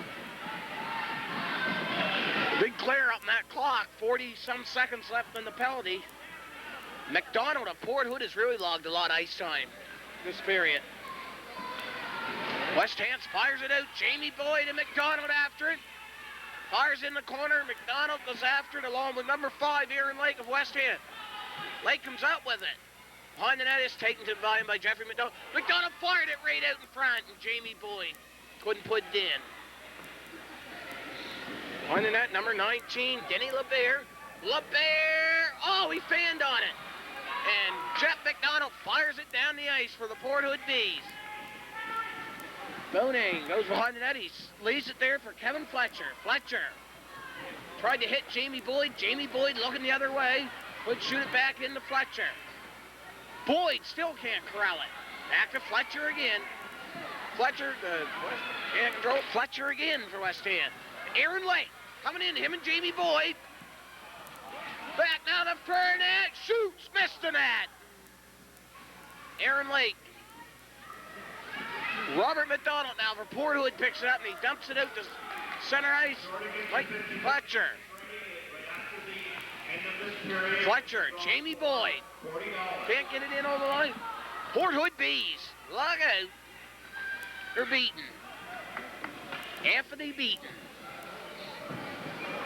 a big glare up in that clock. 40-some seconds left in the penalty. MacDonald of Port Hood has really logged a lot of ice time this period. West Hants fires it out. Jamie Boyd and MacDonald after it. Fires in the corner. MacDonald goes after it along with number 5, Aaron Lake of West Hants. Lake comes out with it. Behind the net is taken to the volume by Jeffrey MacDonald. MacDonald fired it right out in front, and Jamie Boyd couldn't put it in. Behind the net, number 19, Denny LeBer. LeBer! Oh, he fanned on it. And Jeff MacDonald fires it down the ice for the Port Hood Bees. Bonang goes behind the net. He leaves it there for Kevin Fletcher. Fletcher tried to hit Jamie Boyd. Jamie Boyd looking the other way. Would shoot it back into Fletcher. Boyd still can't corral it. Back to Fletcher again. Fletcher can't control it. Fletcher again for West Hants. Aaron Lake coming in. Him and Jamie Boyd. Back now to Frenette. Shoots. Missed the net. Aaron Lake. Robert MacDonald now for Port Hood picks it up and he dumps it out to center ice. Mike Fletcher. Fletcher, Jamie Boyd. Can't get it in over the line. Port Hood Bees. Look out. They're beaten. Anthony Beaton.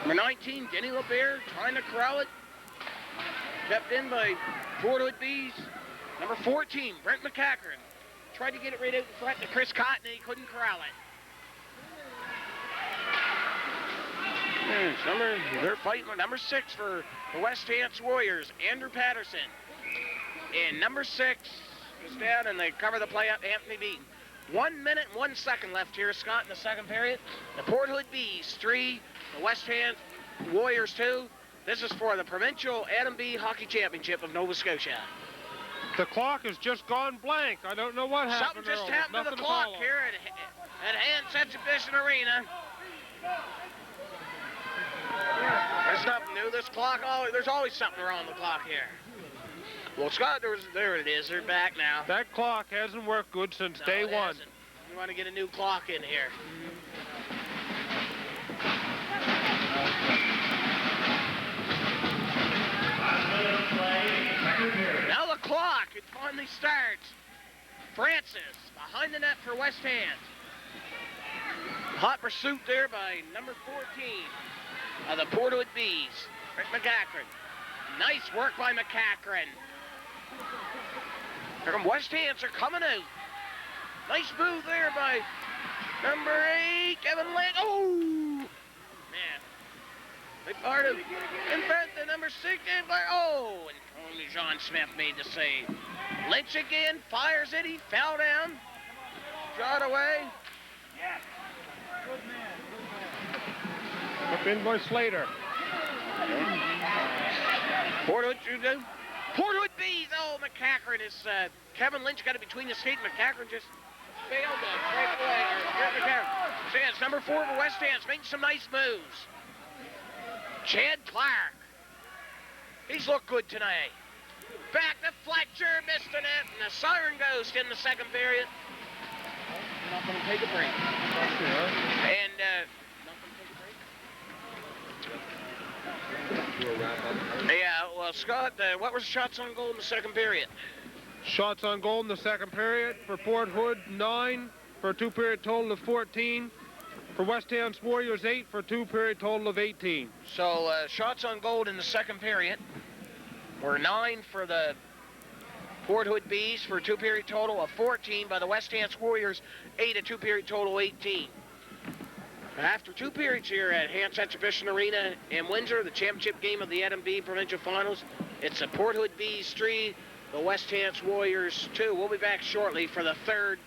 Number 19, Denny LeBer trying to corral it. Kept in by Port Hood Bees. Number 14, Brent MacEachern. Tried to get it right out in front to Chris Cotton and he couldn't corral it. They're fighting with number 6 for the West Hants Warriors, Andrew Patterson. And number 6 is down and they cover the play up, Anthony Beaton. 1 minute and 1 second left here, Scott, in the second period. The Port Hood Bees 3, the West Hants Warriors 2. This is for the Provincial Adam B. Hockey Championship of Nova Scotia. The clock has just gone blank. I don't know what happened. Something just happened to the clock here at Hants Exhibition Arena. There's nothing new. This clock, there's always something wrong with the clock here. Well, Scott, there it is. They're back now. That clock hasn't worked good since day one. Hasn't. We want to get a new clock in here. Now the clock, it finally starts. Francis, behind the net for West Hants. Hot pursuit there by number 14 of the Port Hood Bees, Brent MacEachern. Nice work by MacEachern. Here come West Hants are coming out. Nice move there by number 8, Kevin Lynch. Oh, man. They fired him in front to number 6, and only John Smith made the save. Lynch again, fires it, he fell down. Shot away. Yes. Good man, good man. Spin by Slater. Port Hood, you do? Port Hood Bees. Oh, MacEachern is, Kevin Lynch got it between the skate. MacEachern just failed to break away. So yeah, it's number 4 for West Hants, making some nice moves. Chad Clark. He's looked good tonight. Back to Fletcher, missed the net, and the siren ghost in the second period. Not going to take a break. And, yeah, well, Scott, what were the shots on goal in the second period? Shots on goal in the second period for Port Hood, 9 for a 2-period total of 14. For West Hants Warriors, 8 for a 2-period total of 18. So, shots on goal in the second period were 9 for the Port Hood Bees for a 2-period total of 14. By the West Hants Warriors, 8, a 2-period total of 18. After 2 periods here at Hants Exhibition Arena in Windsor, the championship game of the NMB Provincial Finals, it's the Port Hood Bees 3, the West Hants Warriors 2. We'll be back shortly for the third.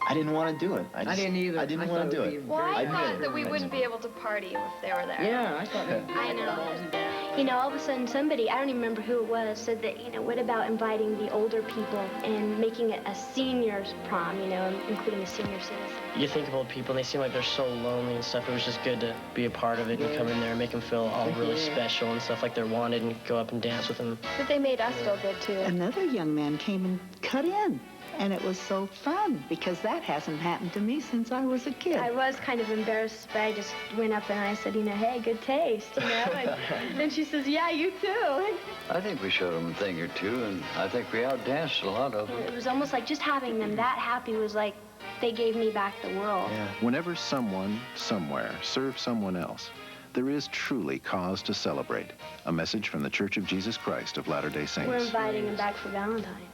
I didn't want to do it. I didn't either. I didn't want to do it. Well, I admit thought it. that we wouldn't be able to party if they were there. Yeah, I thought that. I know. You know, all of a sudden somebody, I don't even remember who it was, said that, you know, what about inviting the older people and making it a seniors prom, you know, including the senior citizens? You think of old people, they seem like they're so lonely and stuff. It was just good to be a part of it and come in there and make them feel all really special and stuff, like they're wanted, and go up and dance with them. But they made us feel good, too. Another young man came and cut in. And it was so fun, because that hasn't happened to me since I was a kid. I was kind of embarrassed, but I just went up and I said, you know, hey, good taste, you know? And then she says, yeah, you too. I think we showed them a thing or two, and I think we outdanced a lot of them. It was almost like just having them that happy was like they gave me back the world. Yeah. Whenever someone, somewhere, serves someone else, there is truly cause to celebrate. A message from the Church of Jesus Christ of Latter-day Saints. We're inviting them back for Valentine.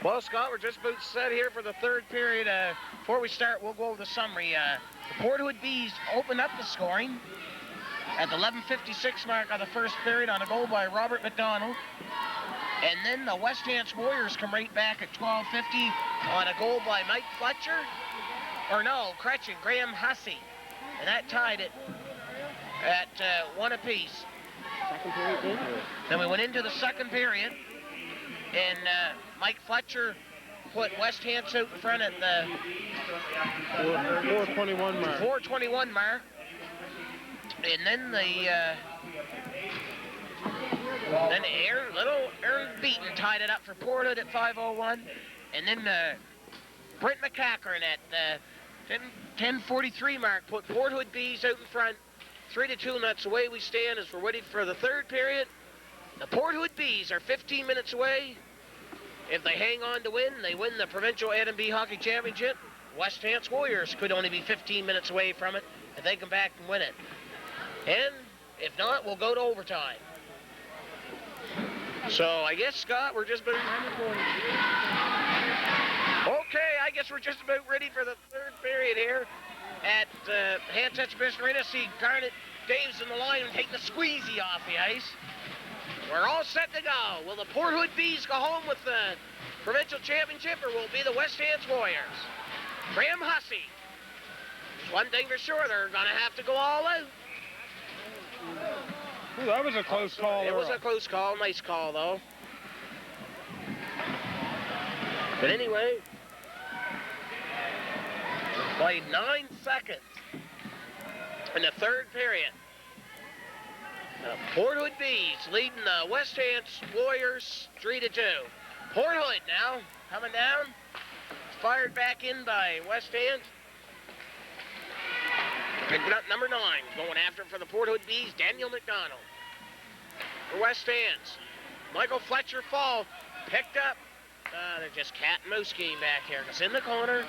Well, Scott, we're just about set here for the third period. Before we start, we'll go over the summary. The Port Hood Bees opened up the scoring at the 11:56 mark of the first period on a goal by Robert MacDonald. And then the West Hants Warriors come right back at 12:50 on a goal by Mike Fletcher. Or no, Graeme Hussy. And that tied it at 1 apiece. Second period, Then we went into the second period. And Mike Fletcher put West Hants out in front at the 4:21 mark. 4:21 mark. And then Aaron Beaton tied it up for Port Hood at 5:01. And then Brent MacEachern at the 10:43 mark put Port Hood Bees out in front, 3-2, and that's the way we stand as we're ready for the third period. The Port Hood Bees are 15 minutes away. If they hang on to win, they win the Provincial NMB Hockey Championship. West Hants Warriors could only be 15 minutes away from it if they come back and win it. And if not, we'll go to overtime. So I guess, Scott, we're just about... Okay, I guess we're just about ready for the third period here at Hants Exhibition Arena. See Garnet Dave's in the line and taking the squeezy off the ice. We're all set to go. Will the Port Hood Bees go home with the Provincial Championship, or will it be the West Hants Warriors? Graeme Hussy. There's one thing for sure, they're going to have to go all out. Ooh, that was a close call. It was a close call. Nice call, though. But anyway, played 9 seconds in the third period. The Port Hood Bees leading the West Hants Warriors 3-2. Port Hood now coming down. Fired back in by West Hants. Picking up number 9. Going after for the Port Hood Bees, Daniel MacDonald. For West Hants, Michael Fletcher fall. Picked up. They're just cat and mouse game back here. It's in the corner.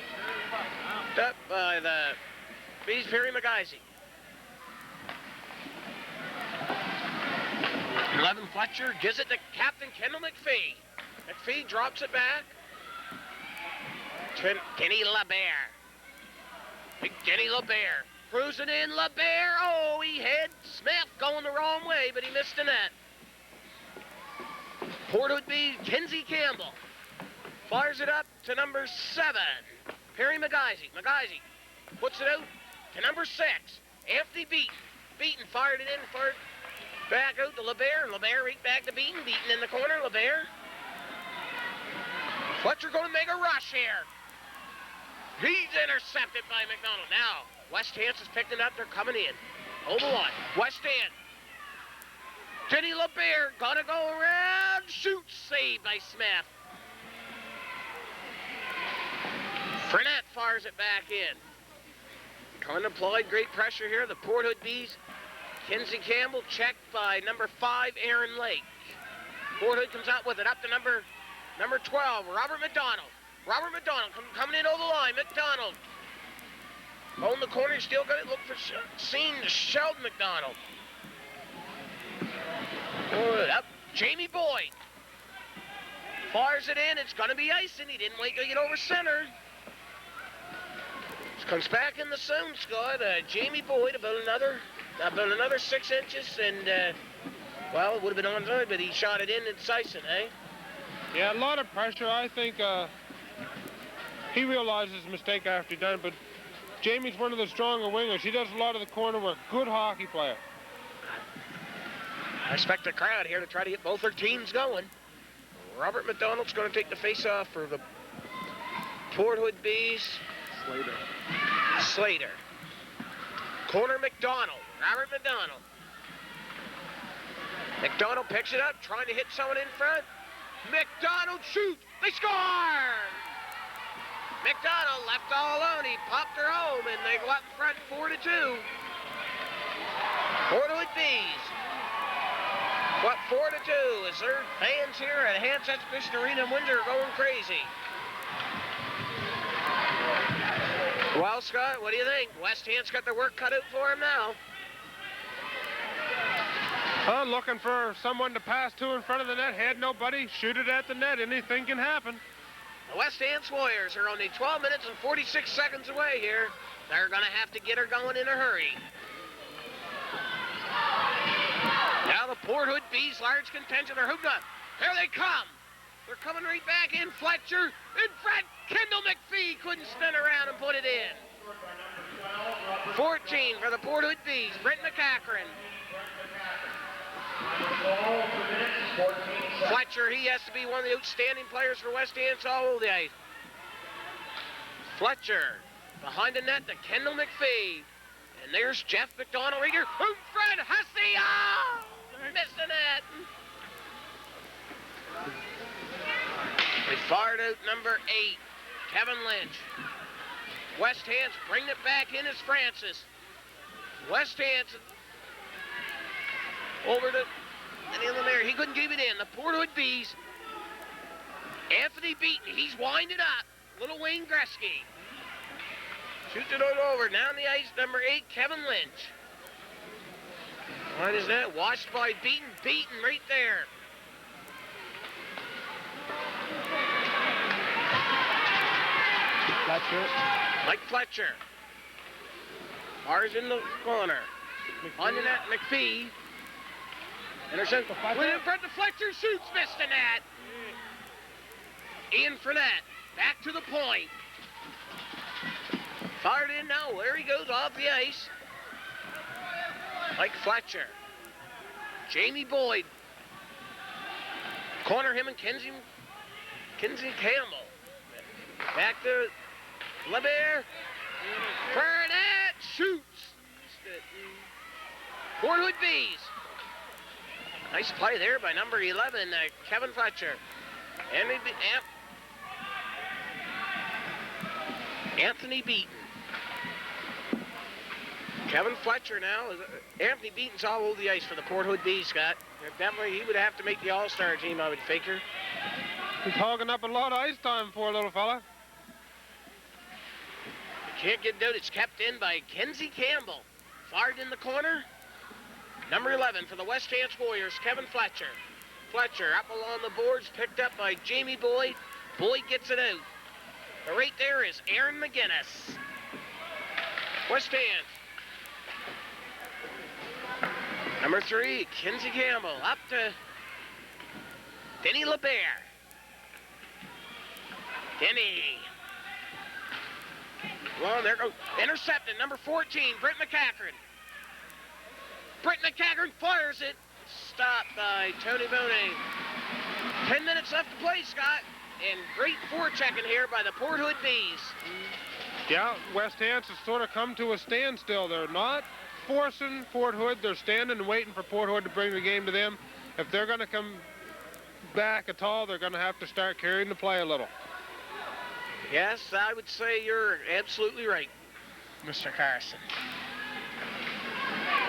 Picked up by the Bees, Perry MacIsaac. 11 Fletcher gives it to Captain Kendall MacPhee. MacPhee drops it back. Denny LeBer. Big Denny LeBer. Cruising in, LeBer. Oh, he had Smith going the wrong way, but he missed the net. Port Hood Bees, Kenzie Campbell. Fires it up to number 7. Perry MacIsaac. MacIsaac puts it out to number 6, Anthony Beaton. Beaton fired it in, fired back out to LeBer, and LeBer right back to Beaton. Beaton in the corner, LeBer. Fletcher going to make a rush here. He's intercepted by MacDonald. Now, West Hants is picking up. They're coming in. Hold the line. West Hand. Denny LeBer gonna go around. Shoot, saved by Smith. Frenette fires it back in. Unapplied, great pressure here. The Port Hood Bees. Kenzie Campbell checked by number 5, Aaron Lake. Port Hood comes out with it up to number 12, Robert MacDonald. Robert MacDonald coming in over the line. MacDonald. On the corner, still got it. Look for seeing Sheldon MacDonald. Good up. Jamie Boyd. Fires it in. It's going to be icing. He didn't wait to get over center. Comes back in the zone, Scott. Jamie Boyd about another 6 inches, and well, it would have been onside, but he shot it in. It's icing, eh? Yeah, a lot of pressure. I think he realized his mistake after he done it, but Jamie's one of the stronger wingers. He does a lot of the corner work. Good hockey player. I expect the crowd here to try to get both their teams going. Robert MacDonald's going to take the face-off for the Port Hood Bees. Slater. Corner MacDonald. Robert MacDonald. MacDonald picks it up, trying to hit someone in front. MacDonald shoots. They score! MacDonald left all alone. He popped her home, and they go up in front 4-2. Port Hood Bees. What, 4-2? As their fans here at Hants Exhibition Arena in Windsor are going crazy. Well, Scott, what do you think? West Hants got their work cut out for him now. Looking for someone to pass to in front of the net. Had nobody. Shoot it at the net. Anything can happen. The West Hants Warriors are only 12 minutes and 46 seconds away here. They're going to have to get her going in a hurry. Now the Port Hood Bees, large contention, are hooked up. Here they come. They're coming right back in. Fletcher in front. Kendall MacPhee couldn't spin around and put it in. 14 for the Port Hood Bees. Brent MacEachern. Fletcher, he has to be one of the outstanding players for West Hants all over the ice. Fletcher behind the net to Kendall MacPhee. And there's Jeff MacDonald right here. In front, Hussy. Oh! Missed the net. They fired out number 8, Kevin Lynch. West Hants bring it back in as Francis. West Hants over to Denny LeBer. He couldn't keep it in. The Port Hood Bees. Anthony Beaton. He's winding up. Little Wayne Gretzky. Shoots it over. Now on the ice, number 8, Kevin Lynch. What is that? Watched by Beaton. Beaton right there. Fletcher. Mike Fletcher. Ours in the corner. On the net, MacPhee. Intercept. Went in front of Fletcher. Shoots, missed the net. Ian Frenette. Back to the point. Fired in now. There he goes off the ice. Mike Fletcher. Jamie Boyd. Corner him and Kenzie Campbell. Back to LeBer. Frenette shoots. Port Hood Bees. Nice play there by number 11, Kevin Fletcher. Anthony Beaton. Kevin Fletcher now. Anthony Beaton's all over the ice for the Port Hood Bees, Scott. Definitely, he would have to make the All-Star team, I would figure. He's hogging up a lot of ice time, poor little fella. Can't get it out. It's kept in by Kenzie Campbell. Fired in the corner. Number 11 for the West Hants Warriors, Kevin Fletcher. Fletcher up along the boards, picked up by Jamie Boyd. Boyd gets it out. But right there is Aaron MacInnis. West Hants. Number 3, Kenzie Campbell. Up to Denny LeBer. Denny. Well, there goes. Intercepted, number 14, Brent MacEachern. Brent MacEachern fires it. Stopped by Tony Bonang. 10 minutes left to play, Scott. And great forechecking here by the Port Hood Bees. Yeah, West Hants has sort of come to a standstill. They're not forcing Port Hood. They're standing and waiting for Port Hood to bring the game to them. If they're going to come back at all, they're going to have to start carrying the play a little. Yes, I would say you're absolutely right, Mr. Carson.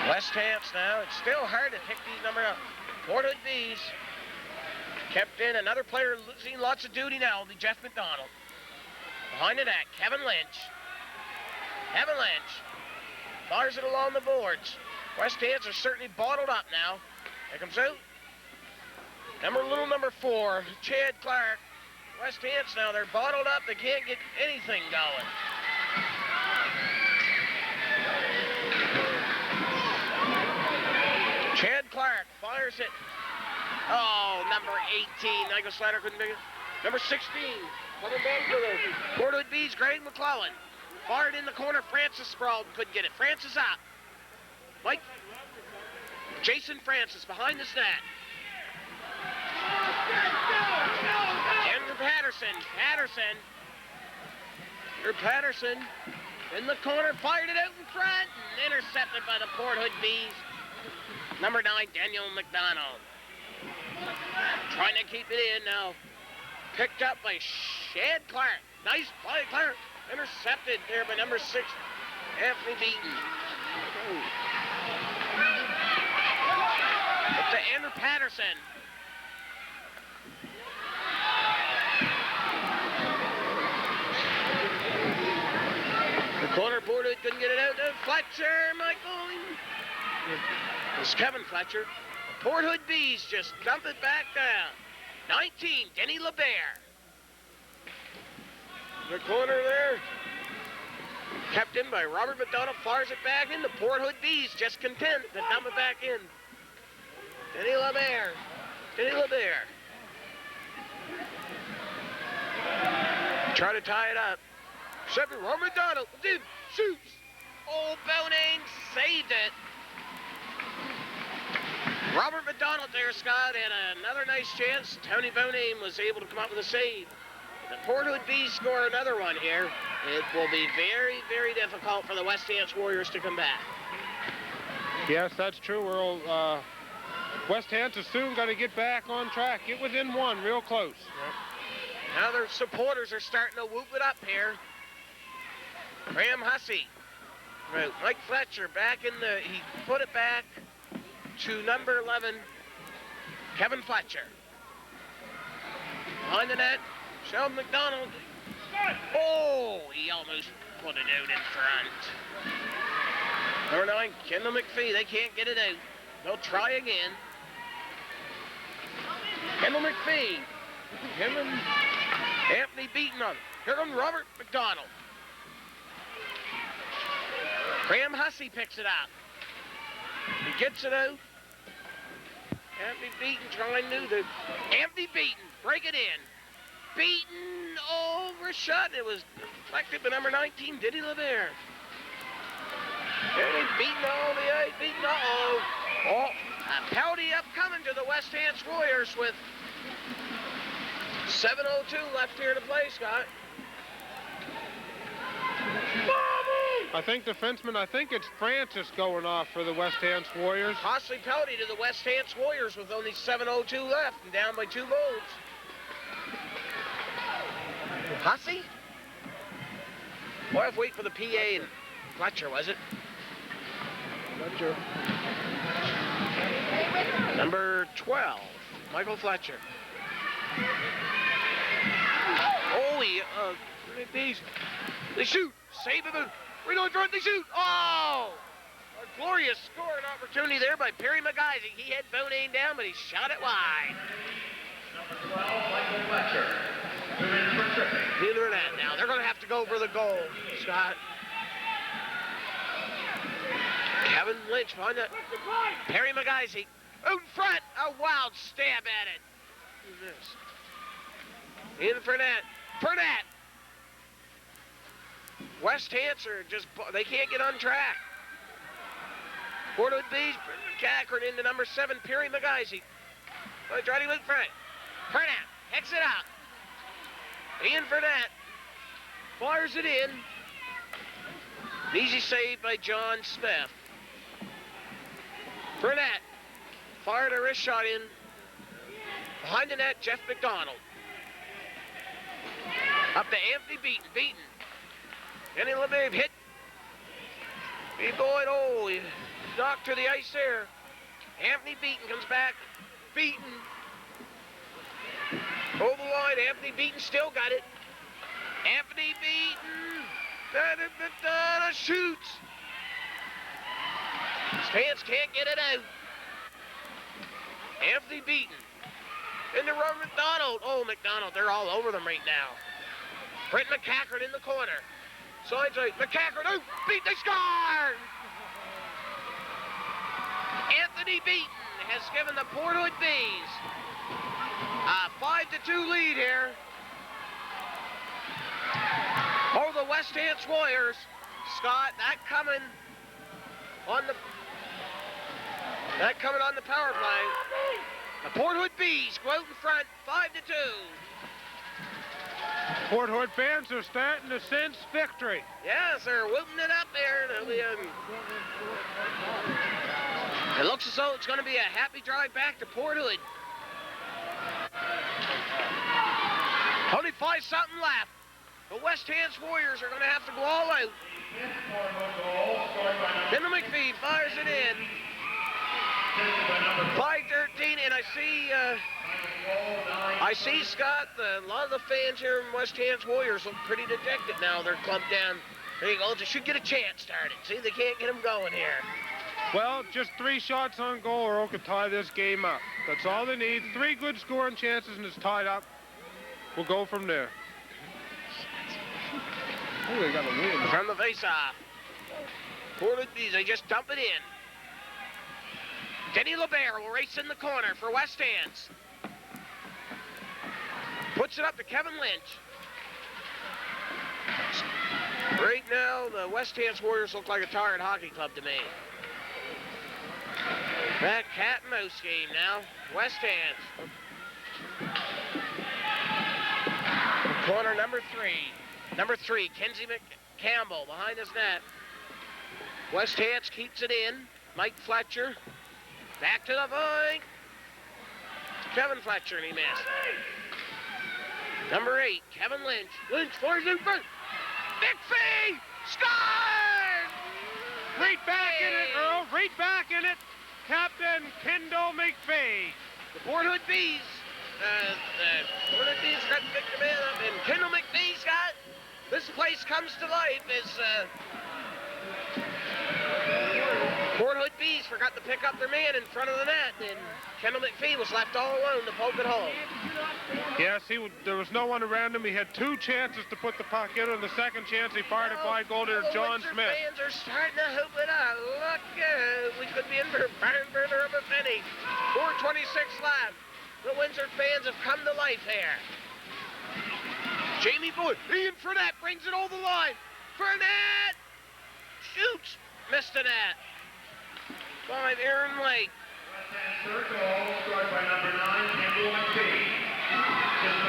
West Hants now. It's still hard to pick these numbers up. Port Hood Bees kept in. Another player losing lots of duty now will be Jeff MacDonald. Behind the net, Kevin Lynch. Kevin Lynch fires it along the boards. West Hants are certainly bottled up now. Here comes out. Number 4, Chad Clark. West Hants now, they're bottled up. They can't get anything going. Chad Clark fires it. Oh, number 18. Michael Slater couldn't make it. Number 16. Coming back for the Port Hood Bees, Greg MacLellan. Fired in the corner. Francis sprawled and couldn't get it. Francis up. Jason Francis behind the net. Andrew Patterson. Andrew Patterson in the corner. Fired it out in front and intercepted by the Port Hood Bees. Number 9, Daniel MacDonald. Trying to keep it in now. Picked up by Chad Clark. Nice play, Clark. Intercepted there by number 6, Anthony Beaton. Up to Andrew Patterson. The corner Port Hood couldn't get it out to Fletcher, Michael. It's Kevin Fletcher. Port Hood Bees just dump it back down. 19, Denny LeBer. The corner there. Kept in by Robert MacDonald. Fires it back in. The Port Hood Bees just content to dump it back in. Denny LeBer. Try to tie it up. Except Robert MacDonald. Dude, shoots. Oh, Bonang saved it. Robert MacDonald there, Scott, and another nice chance. Tony Bonang was able to come up with a save. The Port Hood Bees score another one here. It will be very, very difficult for the West Hants Warriors to come back. Yes, that's true, Earl. West Hants is soon going to get back on track. Get within one, real close. Yep. Now their supporters are starting to whoop it up here. Graeme Hussy. Right, Mike Fletcher back in the... He put it back to number 11, Kevin Fletcher. Behind the net, Sheldon MacDonald. Oh, he almost put it out in front. Number 9, Kendall MacPhee. They can't get it out. They'll try again. Kendall MacPhee. Him and Anthony Beaton on. Here comes Robert MacDonald. Graeme Hussy picks it up. He gets it out. Anthony Beaton trying to Anthony Beaton, break it in. Beaton overshot. It was deflected by number 19, Denny LeBer. Beaton all the way. Beaton, a penalty upcoming to the West Hants Warriors with 7:02 left here to play, Scott. I think it's Francis going off for the West Hants Warriors. Costly penalty to the West Hants Warriors with only 7:02 left and down by 2 goals. Hussy? We'll have to wait for the PA and Fletcher, was it? Fletcher. Number 12, Michael Fletcher. Oh, they shoot. Save it. Right on front, they shoot. Oh! A glorious scoring opportunity there by Perry MacIsaac. He had Bonang down, but he shot it wide. Number 12, Michael Fletcher. Neither of that now. They're going to have to go for the goal, Scott. Kevin Lynch behind that. Perry MacIsaac out in front. A wild stab at it. Who's this? Ian Frenette. West Hants are just, they can't get on track. Port Hood Bees, MacEachern into number 7, Perry MacIsaac. Trying to look Frenette. Frenette hits it out. Ian Frenette fires it in. Easy save by John Smith. Frenette fired a wrist shot in. Behind the net, Jeff MacDonald. Up to Anthony Beaton. Beaton. Denny LeBer hit. He Boyd, oh, he knocked to the ice there. Anthony Beaton comes back. Beaton. Over the line, Anthony Beaton still got it. Anthony Beaton. Shoots. Hants can't get it out. Anthony Beaton. Into Robert MacDonald. Oh, MacDonald, they're all over them right now. Brent MacEachern in the corner. Sides right. MacEachern, oh, beat, they score! Anthony Beaton has given the Port Hood Bees a 5-2 lead here. Over the West Hants Warriors. Scott, that coming on the power play. The Port Hood Bees go out in front, 5-2. Port Hood fans are starting to sense victory. Yes, they're whooping it up there. It looks as though it's going to be a happy drive back to Port Hood. Only 5-something left. The West Hants Warriors are going to have to go all out. Kendall MacPhee fires it in. 5-13, and I see, Scott, a lot of the fans here in West Hants Warriors look pretty dejected now. They're clumped down. There you go. They should get a chance started. See, they can't get them going here. Well, just 3 shots on goal or we could tie this game up. That's all they need. 3 good scoring chances and it's tied up. We'll go from there. Oh, they got a win. From the face-off. Port Hood Bees, they just dump it in. Denny LeBer will race in the corner for West Hants. Puts it up to Kevin Lynch. Right now, the West Hants Warriors look like a tired hockey club to me. That cat and mouse game now. West Hants. Corner number 3. Number 3, Kenzie Campbell behind his net. West Hants keeps it in. Mike Fletcher. Back to the point. Kevin Fletcher, and he missed. Number 8, Kevin Lynch. Lynch fires in front. MacPhee scores! Right back in it, Earl. Right back in it. Captain Kendall MacPhee. The Port Hood Bees. The Port Hood Bees got to pick the man up, and Kendall MacPhee, Scott. This place comes to life as Port Hood Bees forgot to pick up their man in front of the net, and Kendall MacPhee was left all alone to poke it home. Yes, there was no one around him. He had 2 chances to put the puck in, and the second chance he fired a wide goal to John Smith. Fans are starting to hoop it up. Look, we could be in for a burner of a penny. 4:26 left. The Windsor fans have come to life here. Jamie Boyd, Ian Frenette brings it over the line. Frenette shoots, missed the net. 5, Aaron Lake. Third goal scored by number 9, Kendall MacPhee.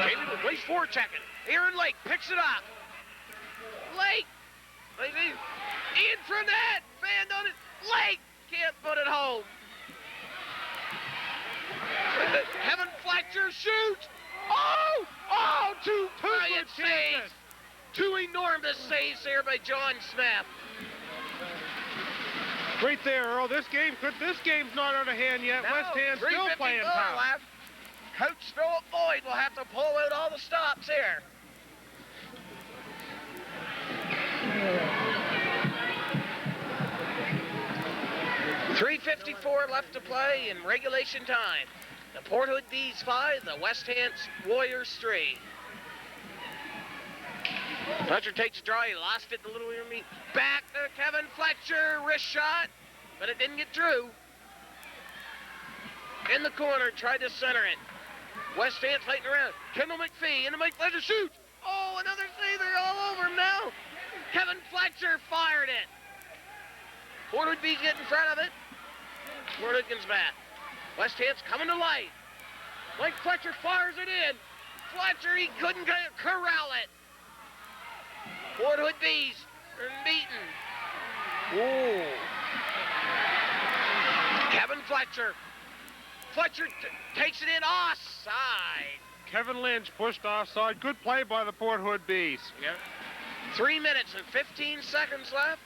Jamie Boyd, waits forward checking. Aaron Lake picks it up. Lake. Ian Frenette, fan on it. Lake can't put it home. Kevin Fletcher shoots. Oh, 2 brilliant saves. 2 enormous saves there by John Smith. Right there, Earl. This game's not out of hand yet. No, West Hants still playing tough. Left. Coach Phillip Boyd will have to pull out all the stops here. .354 left to play in regulation time. The Port Hood Bees 5, the West Hants Warriors 3. Fletcher takes a draw, he lost it in the little ear meet. Back to Kevin Fletcher, wrist shot, but it didn't get through. In the corner, tried to center it. West Hants fighting around. Kendall MacPhee into Mike Fletcher shoots. Oh, another save, they're all over him now. Kevin Fletcher fired it. Port Hood Bees get in front of it. Port Hood comes back. West Hants coming to light. Mike Fletcher fires it in. Fletcher, he couldn't corral it. Port Hood Bees are beaten. Ooh. Kevin Fletcher. Fletcher takes it in offside. Kevin Lynch pushed offside. Good play by the Port Hood Bees. Yeah. 3 minutes and 15 seconds left.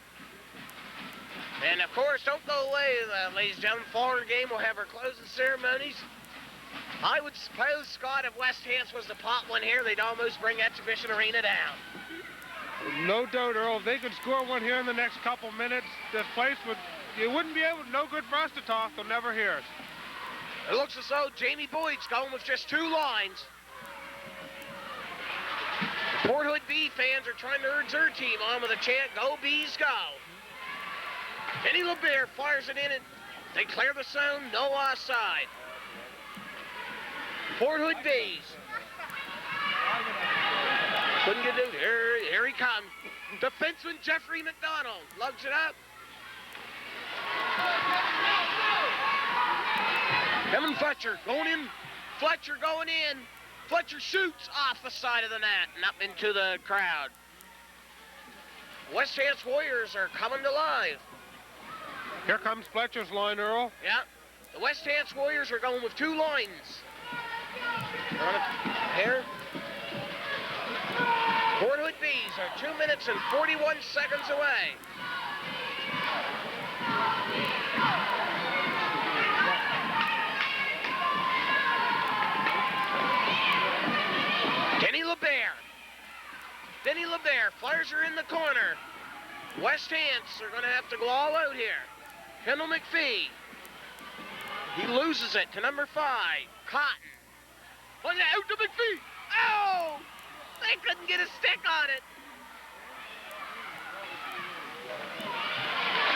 And of course, don't go away, ladies and gentlemen. Following game, we'll have our closing ceremonies. I would suppose, Scott, if West Hants was to pop one here, they'd almost bring Exhibition Arena down. No doubt, Earl. If they could score one here in the next couple minutes, this place would, you wouldn't be able, no good for us to talk. They'll never hear us. It looks as though Jamie Boyd's going with just 2 lines. Port Hood Bee fans are trying to urge their team on with a chant, "Go Bees, go!" Denny LeBer fires it in and they clear the zone, no offside. Port Hood Bees. Couldn't get it. Here he comes. Defenseman Jeffrey MacDonald lugs it up. Kevin Fletcher going in. Fletcher going in. Fletcher shoots off the side of the net and up into the crowd. West Hants Warriors are coming to life. Here comes Fletcher's line, Earl. Yeah. The West Hants Warriors are going with 2 lines. Here. Port Hood Bees are 2 minutes and 41 seconds away. Denny LeBer. Denny LeBer fires her in the corner. West Hants are going to have to go all out here. Kendall MacPhee. He loses it to number 5, Cotton. Out to MacPhee. Oh! They couldn't get a stick on it.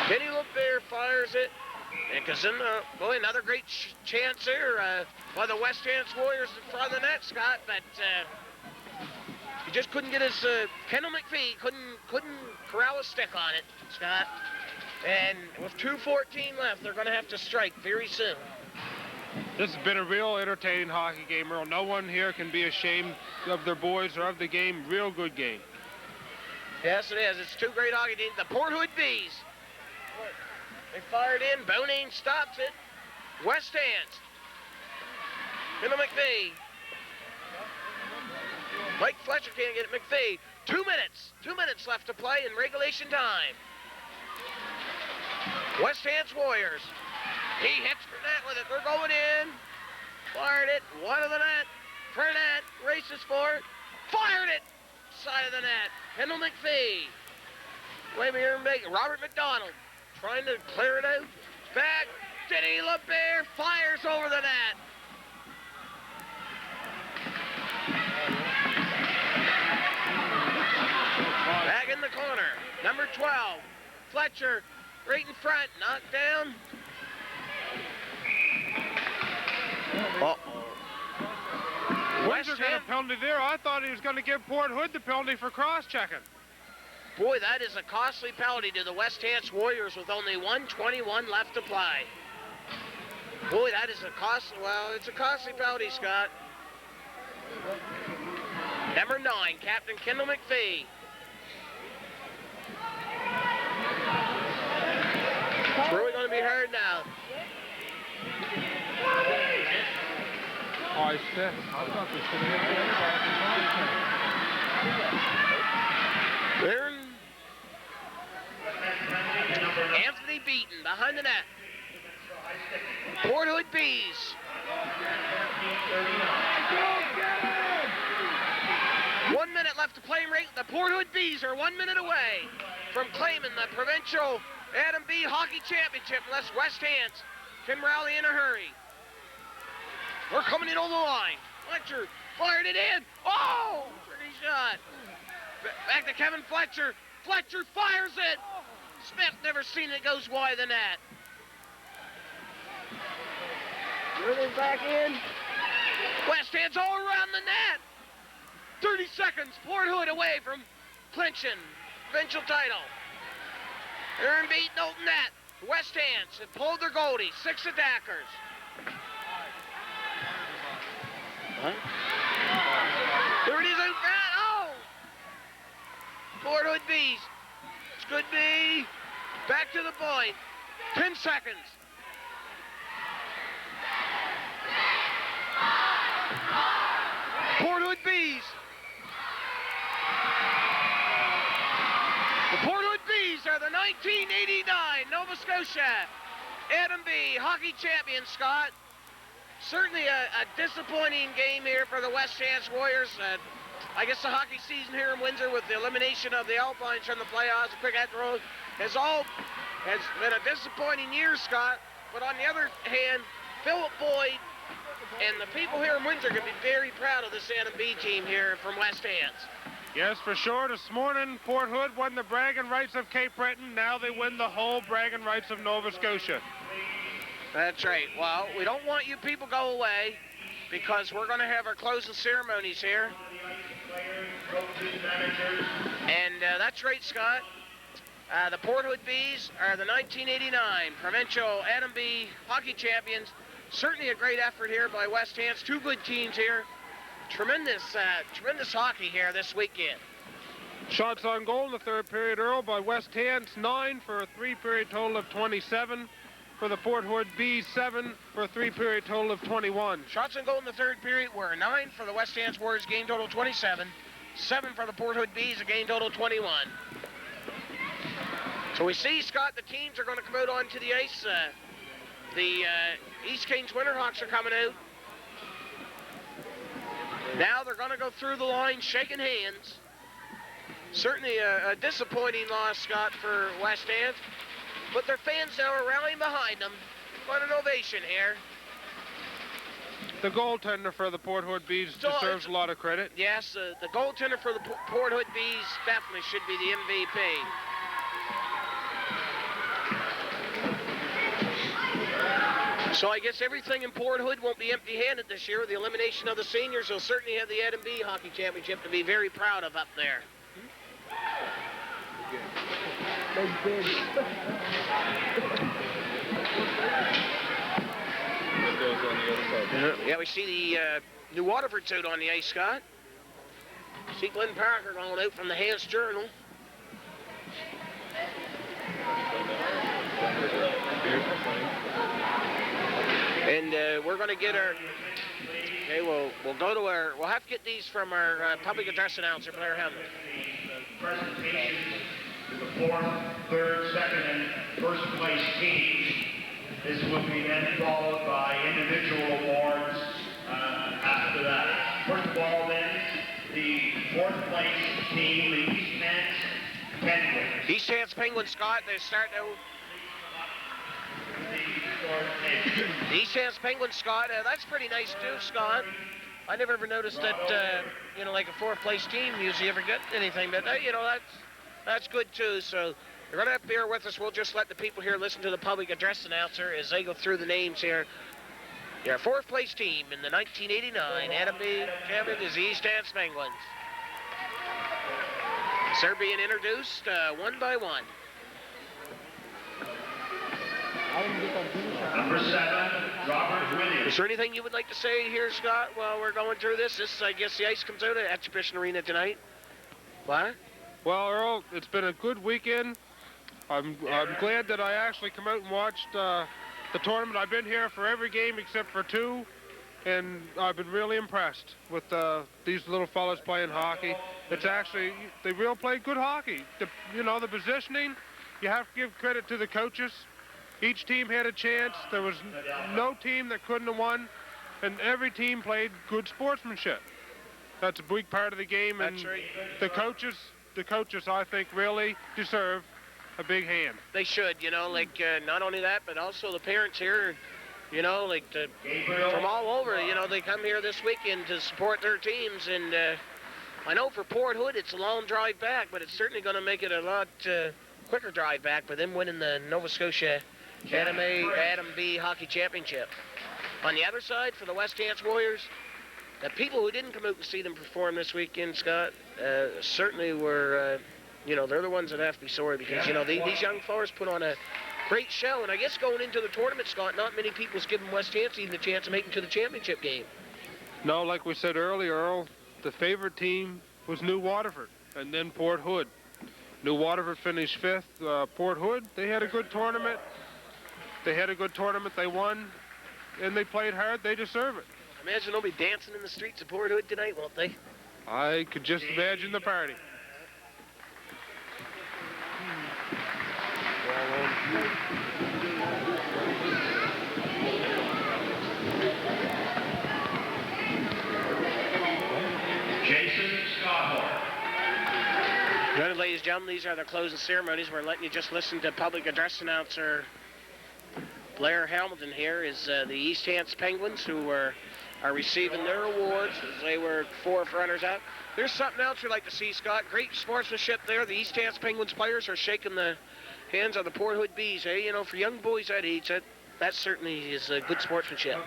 Denny LeBer fires it. And Kazimba, boy, another great chance here by the West Hants Warriors in front of the net, Scott. But he just couldn't get his, Kendall MacPhee couldn't corral a stick on it, Scott. And with 2:14 left, they're going to have to strike very soon. This has been a real entertaining hockey game, Earl. No one here can be ashamed of their boys or of the game. Real good game. Yes, it is. It's 2 great hockey teams. The Port Hood Bees. They fired in. Bonang stops it. West Hants. Kendall MacPhee. Mike Fletcher can't get it. MacPhee. 2 minutes. 2 minutes left to play in regulation time. West Hants Warriors. He hits Frenette with it. They're going in. Fired it. One of the net. Frenette races for it. Fired it. Side of the net. Kendall MacPhee. Wait here. Robert MacDonald trying to clear it out. Back. Denny LeBer fires over the net. Back in the corner. Number 12. Fletcher right in front. Knocked down. Windsor got a penalty there. I thought he was going to give Port Hood the penalty for cross-checking. Boy, that is a costly penalty to the West Hants Warriors with only 1:21 left to play. Boy, that is a costly, well, it's a costly penalty, Scott. Number 9, Captain Kendall MacPhee. It's really going to be hard now. I thought this could have been Anthony Beaton behind the net. Port Hood Bees. 1 minute left to play. The Port Hood Bees are 1 minute away from claiming the Provincial Adam B Hockey Championship unless West Hants can rally in a hurry. We're coming in on the line. Fletcher fired it in. Oh! Pretty shot. Back to Kevin Fletcher. Fletcher fires it. Smith never seen it goes wide the net. Moving back in. West Hants all around the net. 30 seconds. Port Hood away from clinching provincial title. Aaron Beaton open net. West Hants have pulled their goalie. 6 attackers. Huh? There it is out front. Oh! Port Hood Bees. This could be back to the point. 10 seconds. Port Hood Bees. The Port Hood Bees are the 1989 Nova Scotia Adam B hockey champions, Scott. Certainly a disappointing game here for the West Hants Warriors. I guess the hockey season here in Windsor with the elimination of the Alpines from the playoffs, the Quick Road, has been a disappointing year, Scott. But on the other hand, Phillip Boyd and the people here in Windsor can be very proud of this Adam B team here from West Hants. Yes, for sure. This morning, Port Hood won the bragging rights of Cape Breton. Now they win the whole bragging rights of Nova Scotia. That's right. Well, we don't want you people go away because we're going to have our closing ceremonies here. And that's right, Scott. The Port Hood Bees are the 1989 Provincial Adam B hockey champions. Certainly a great effort here by West Hants. 2 good teams here. Tremendous hockey here this weekend. Shots on goal in the third period, Earl, by West Hants, 9 for a 3-period total of 27. For the Port Hood Bees, 7 for a 3-period total of 21. Shots on goal in the third period were 9 for the West Hants Warriors, game total 27. 7 for the Port Hood Bees, a game total 21. So we see, Scott, the teams are going to come out onto the ice. The East Kings Winterhawks are coming out. Now they're going to go through the line shaking hands. Certainly a disappointing loss, Scott, for West Hants. But their fans now are rallying behind them. What an ovation here. The goaltender for the Port Hood Bees deserves a lot of credit. Yes, the goaltender for the Port Hood Bees definitely should be the MVP. So I guess everything in Port Hood won't be empty-handed this year. With the elimination of the seniors, they'll certainly have the Adam B Hockey Championship to be very proud of up there. Yeah, we see the New Waterford's out on the ice, Scott. See Glenn Parker going out from the Hants Journal. And we're going to get our... Okay, we'll go to our... We'll have to get these from our public address announcer, Blair Hamlin. Presentations to the 4th, 3rd, 2nd, and 1st place teams. This will be then followed by individual awards after that. First of all, then, the 4th place team, the East Hants Penguins. East Hants Penguins, Scott, they start out... The East Hants Penguins, Scott, that's pretty nice too, Scott. I never ever noticed that, you know, like a 4th place team usually ever get anything, but, you know, that's good too. So you're going to have to bear with us. We'll just let the people here listen to the public address announcer as they go through the names here. Your 4th place team in the 1989 Adam B champion is the East Hants Penguins. They're being introduced one by one. Number 7, Robert Williams. Is there anything you would like to say here, Scott, while we're going through this? I guess the ice comes out at Exhibition Arena tonight. What? Well, Earl, it's been a good weekend. I'm glad that I actually come out and watched the tournament. I've been here for every game except for 2, and I've been really impressed with these little fellas playing hockey. It's actually, they really play good hockey. You know, the positioning, you have to give credit to the coaches. Each team had a chance. There was no team that couldn't have won, and every team played good sportsmanship. That's a big part of the game, and that's right. The coaches, I think, really deserve a big hand. They should, you know, like not only that, but also the parents here, you know, like from all over, you know, they come here this weekend to support their teams, and I know for Port Hood it's a long drive back, but it's certainly going to make it a lot quicker drive back for them winning the Nova Scotia Adam B Hockey Championship. On the other side, for the West Hants Warriors, the people who didn't come out and see them perform this weekend, Scott, certainly were you know, they're the ones that have to be sorry because, you know, these young fellas put on a great show. And I guess going into the tournament, Scott, not many people's given West Hants even the chance of making to the championship game. No, like we said earlier, Earl, the favorite team was New Waterford and then Port Hood. New Waterford finished 5th. Port Hood, they had a good tournament. They won, and they played hard. They deserve it. I imagine they'll be dancing in the streets of Port Hood tonight, won't they? I could just imagine the party. Jason Scotthorne. Good, ladies and gentlemen, these are the closing ceremonies. We're letting you just listen to public address announcer Blair Hamilton here is the East Hants Penguins who are receiving their awards as they were 4th runners-up. There's something else we'd like to see, Scott. Great sportsmanship there. The East Hants Penguins players are shaking the hands of the Port Hood Bees. Hey, you know, for young boys that age, that certainly is good sportsmanship.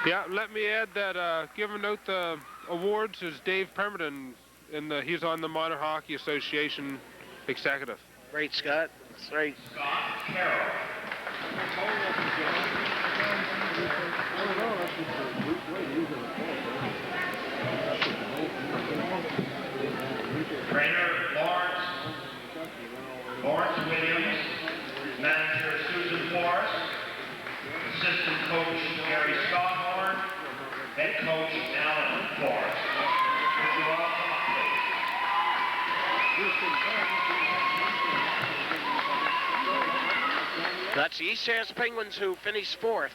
Yeah, let me add that giving out the awards is Dave Pemberton, and he's on the Minor Hockey Association executive. Great, Scott. That's right. Scott Carroll. Trainer Lawrence Williams, manager Susan Forrest, assistant coach Gary Scotthorne, head coach Alan Forrest. Would you all come up, please? That's the East Hants Penguins who finished 4th.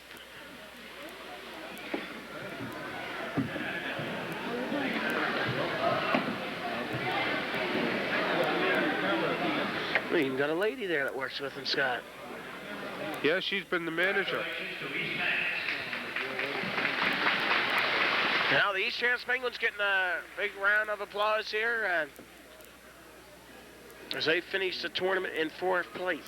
We even got a lady there that works with him, Scott. Yeah, she's been the manager. Now the East Hants Penguins getting a big round of applause here as they finish the tournament in 4th place.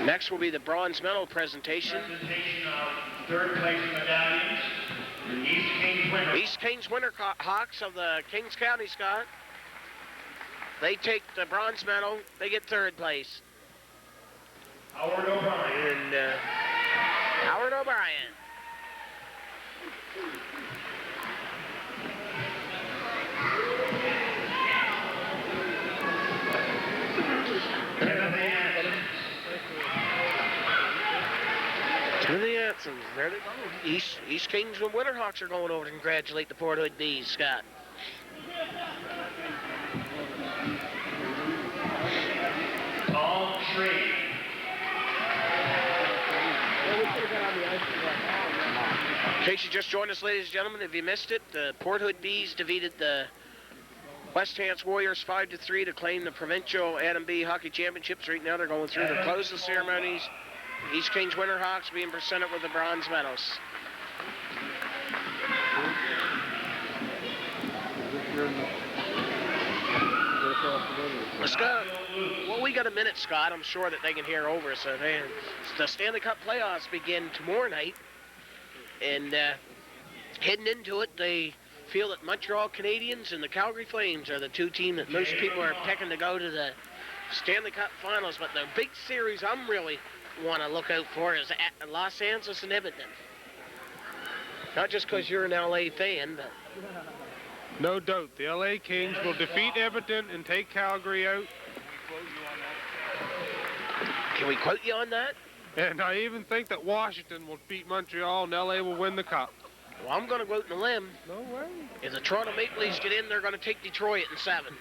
Next will be the bronze medal presentation. Presentation of 3rd place medallions. East Kings Winterhawks of the Kings County, Scott. They take the bronze medal. They get 3rd place. Howard O'Brien. And Howard O'Brien. Timothy Hansen. There they go. East Kings and Winterhawks are going over to congratulate the Port Hood Bees, Scott. Tom Tree. In case you just joined us, ladies and gentlemen, if you missed it, the Port Hood Bees defeated the West Hants Warriors 5-3 to claim the Provincial Adam B Hockey Championships. Right now they're going through the closing ceremonies. East Kings Winterhawks being presented with the bronze medals. Scott, well, we got a minute, Scott. I'm sure that they can hear over us. The Stanley Cup playoffs begin tomorrow night. And heading into it, they feel that Montreal Canadiens and the Calgary Flames are the 2 teams that most people are picking to go to the Stanley Cup finals. But the big series I'm really want to look out for is at Los Angeles and Edmonton. Not just because you're an LA fan, but... No doubt, the LA Kings will defeat Edmonton and take Calgary out. Can we quote you on that? And I even think that Washington will beat Montreal and LA will win the Cup. Well, I'm going to go out on a limb. No way. If the Toronto Maple Leafs get in, they're going to take Detroit in 7.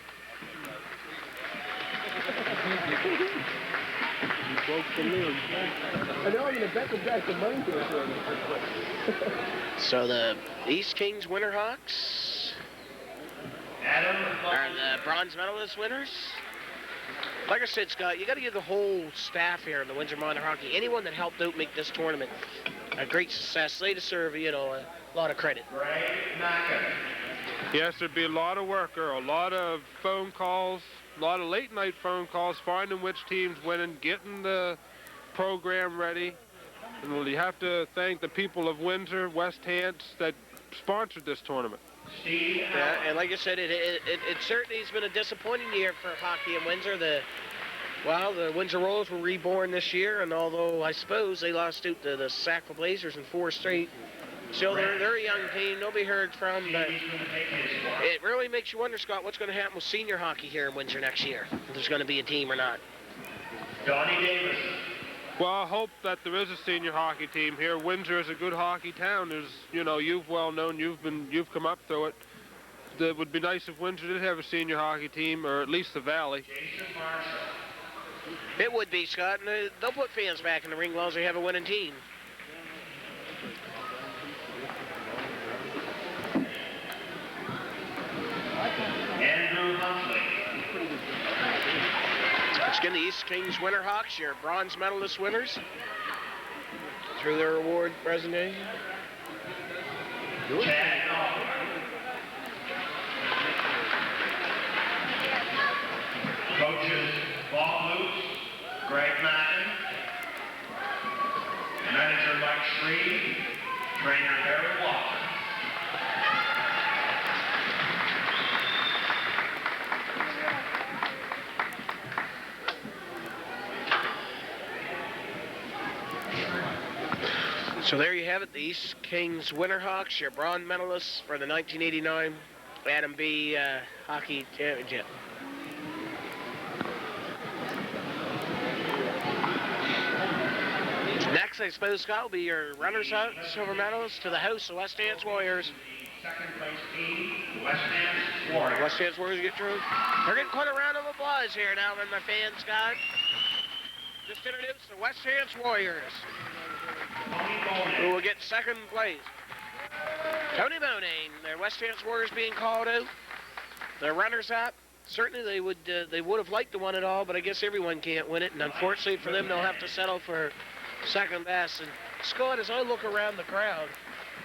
I know I'm going to bet the back the money to it. So the East Kings Winterhawks are the bronze medalist winners. Like I said, Scott, you got to give the whole staff here in the Windsor Minor Hockey, anyone that helped out make this tournament a great success. They deserve, you know, a lot of credit. Yes, there'd be a lot of work, Earl. A lot of phone calls, a lot of late-night phone calls, finding which team's winning, getting the program ready. And you have to thank the people of Windsor, West Hants, that sponsored this tournament. Yeah, and like I said, it certainly has been a disappointing year for hockey in Windsor. The Windsor Rolls were reborn this year, and although I suppose they lost out to the Sackville Blazers in 4 straight, still they're a young team, nobody heard from, but it really makes you wonder, Scott, what's going to happen with senior hockey here in Windsor next year, if there's going to be a team or not. Donnie Davis. Well, I hope that there is a senior hockey team here. Windsor is a good hockey town. As you know, you've well known, you've come up through it. It would be nice if Windsor did have a senior hockey team, or at least the Valley. It would be, Scott, and they'll put fans back in the ring as long as they have a winning team. Andrew Humphrey. Again, the East Kings Winterhawks, your bronze medalist winners, through their award presentation. Chad Coaches Bob Luce, Greg MacLellan, manager Mike Shreve, trainer Barry Walker. So there you have it, the East Kings Winterhawks, your bronze medalists for the 1989 Adam B. Hockey Championship. Next, I suppose, Scott, will be your runners-up silver medalists to the house, the West Hants Warriors. Second place team, West Hants Warriors. West Hants Warriors get through. They're getting quite a round of applause here now from my fans, Scott. Just introduce the West Hants Warriors, who will get second place. Tony Bonang, their West Hants Warriors being called out. The runners-up. Certainly they would have liked to win it all, but I guess everyone can't win it, and unfortunately for them, they'll have to settle for second best. And Scott, as I look around the crowd,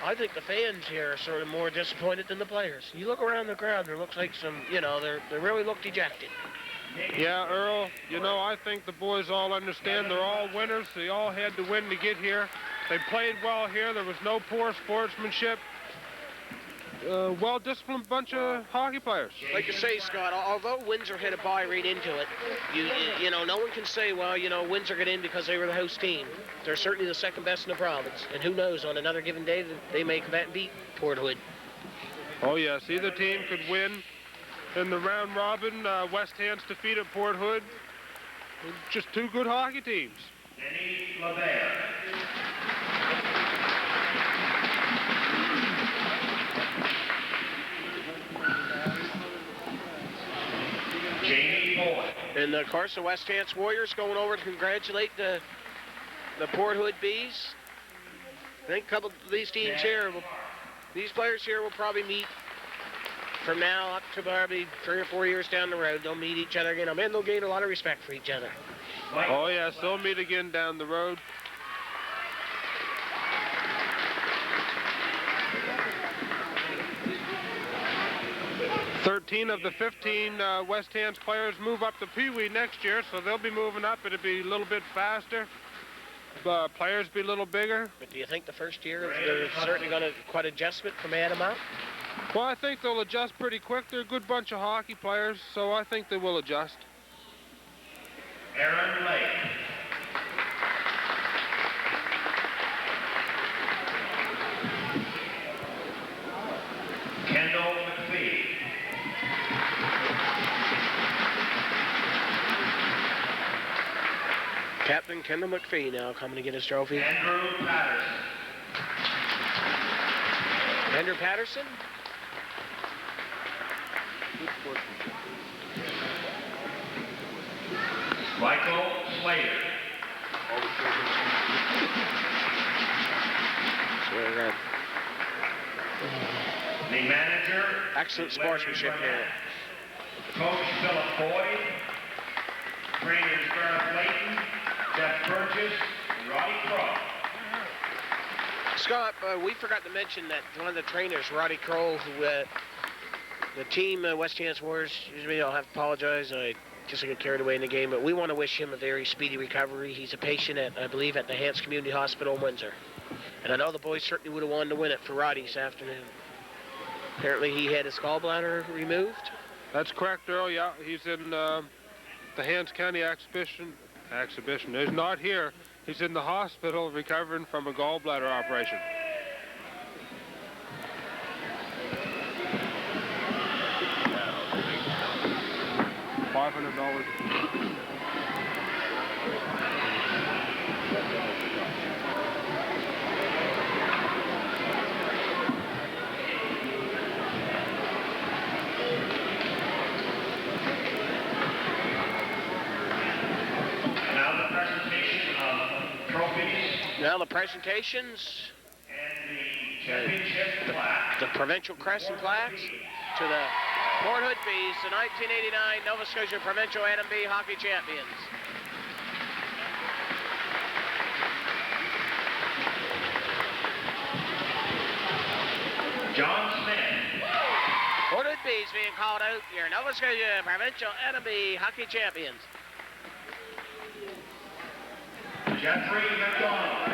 I think the fans here are sort of more disappointed than the players. You look around the crowd, there looks like some, they really look dejected. Yeah, Earl, I think the boys all understand they're all winners. They all had to win to get here. They played well here. There was no poor sportsmanship. Well-disciplined bunch of hockey players. Like you say, Scott, although Windsor had a bye right into it, no one can say, well, Windsor got in because they were the host team. They're certainly the second best in the province. And who knows, on another given day, they may come back and beat Port Hood. Oh, yes, either team could win. In the round robin, West Hants defeated Port Hood. Just two good hockey teams. Denny LeBer. Jamie Boyd. And of course, the West Hants Warriors going over to congratulate the Port Hood Bees. I think a couple of these teams here, these players here will probably meet from now up to probably 3 or 4 years down the road. They'll meet each other again. They'll gain a lot of respect for each other. Oh, yes, they'll meet again down the road. "13 of the 15 West Hants players move up to Pee Wee next year, so they'll be moving up. It'll be a little bit faster. Players be a little bigger. But do you think the first year they're certainly going to quite adjustment from Adam up? Well, I think they'll adjust pretty quick. They're a good bunch of hockey players, so I think they will adjust. Aaron Lake. Kendall MacPhee. Captain Kendall MacPhee now coming to get his trophy. Andrew Patterson. Andrew Patterson? Michael Slater. The manager. Excellent sportsmanship here. Coach Phillip Boyd. Trainers Garth Layton, Jeff Burgess, and Roddy Crow. Scott, we forgot to mention that one of the trainers, Roddy Kroll, who the team, West Hants Warriors, usually I'll have to apologize. I just to get carried away in the game. But we want to wish him a very speedy recovery. He's a patient at, I believe, at the Hants Community Hospital in Windsor. And I know the boys certainly would have wanted to win it for Roddy this afternoon. Apparently he had his gallbladder removed. That's correct, Daryl. Yeah, he's in the Hants County exhibition. He's not here. He's in the hospital recovering from a gallbladder operation. $500. Now the presentations. And the championship plaque. The Provincial Crest and plaques to the Port Hood Bees, the 1989 Nova Scotia Provincial NMB Hockey Champions. John Smith. Port Hood Bees being called out, your Nova Scotia Provincial NMB Hockey Champions. Jeffrey MacDonald.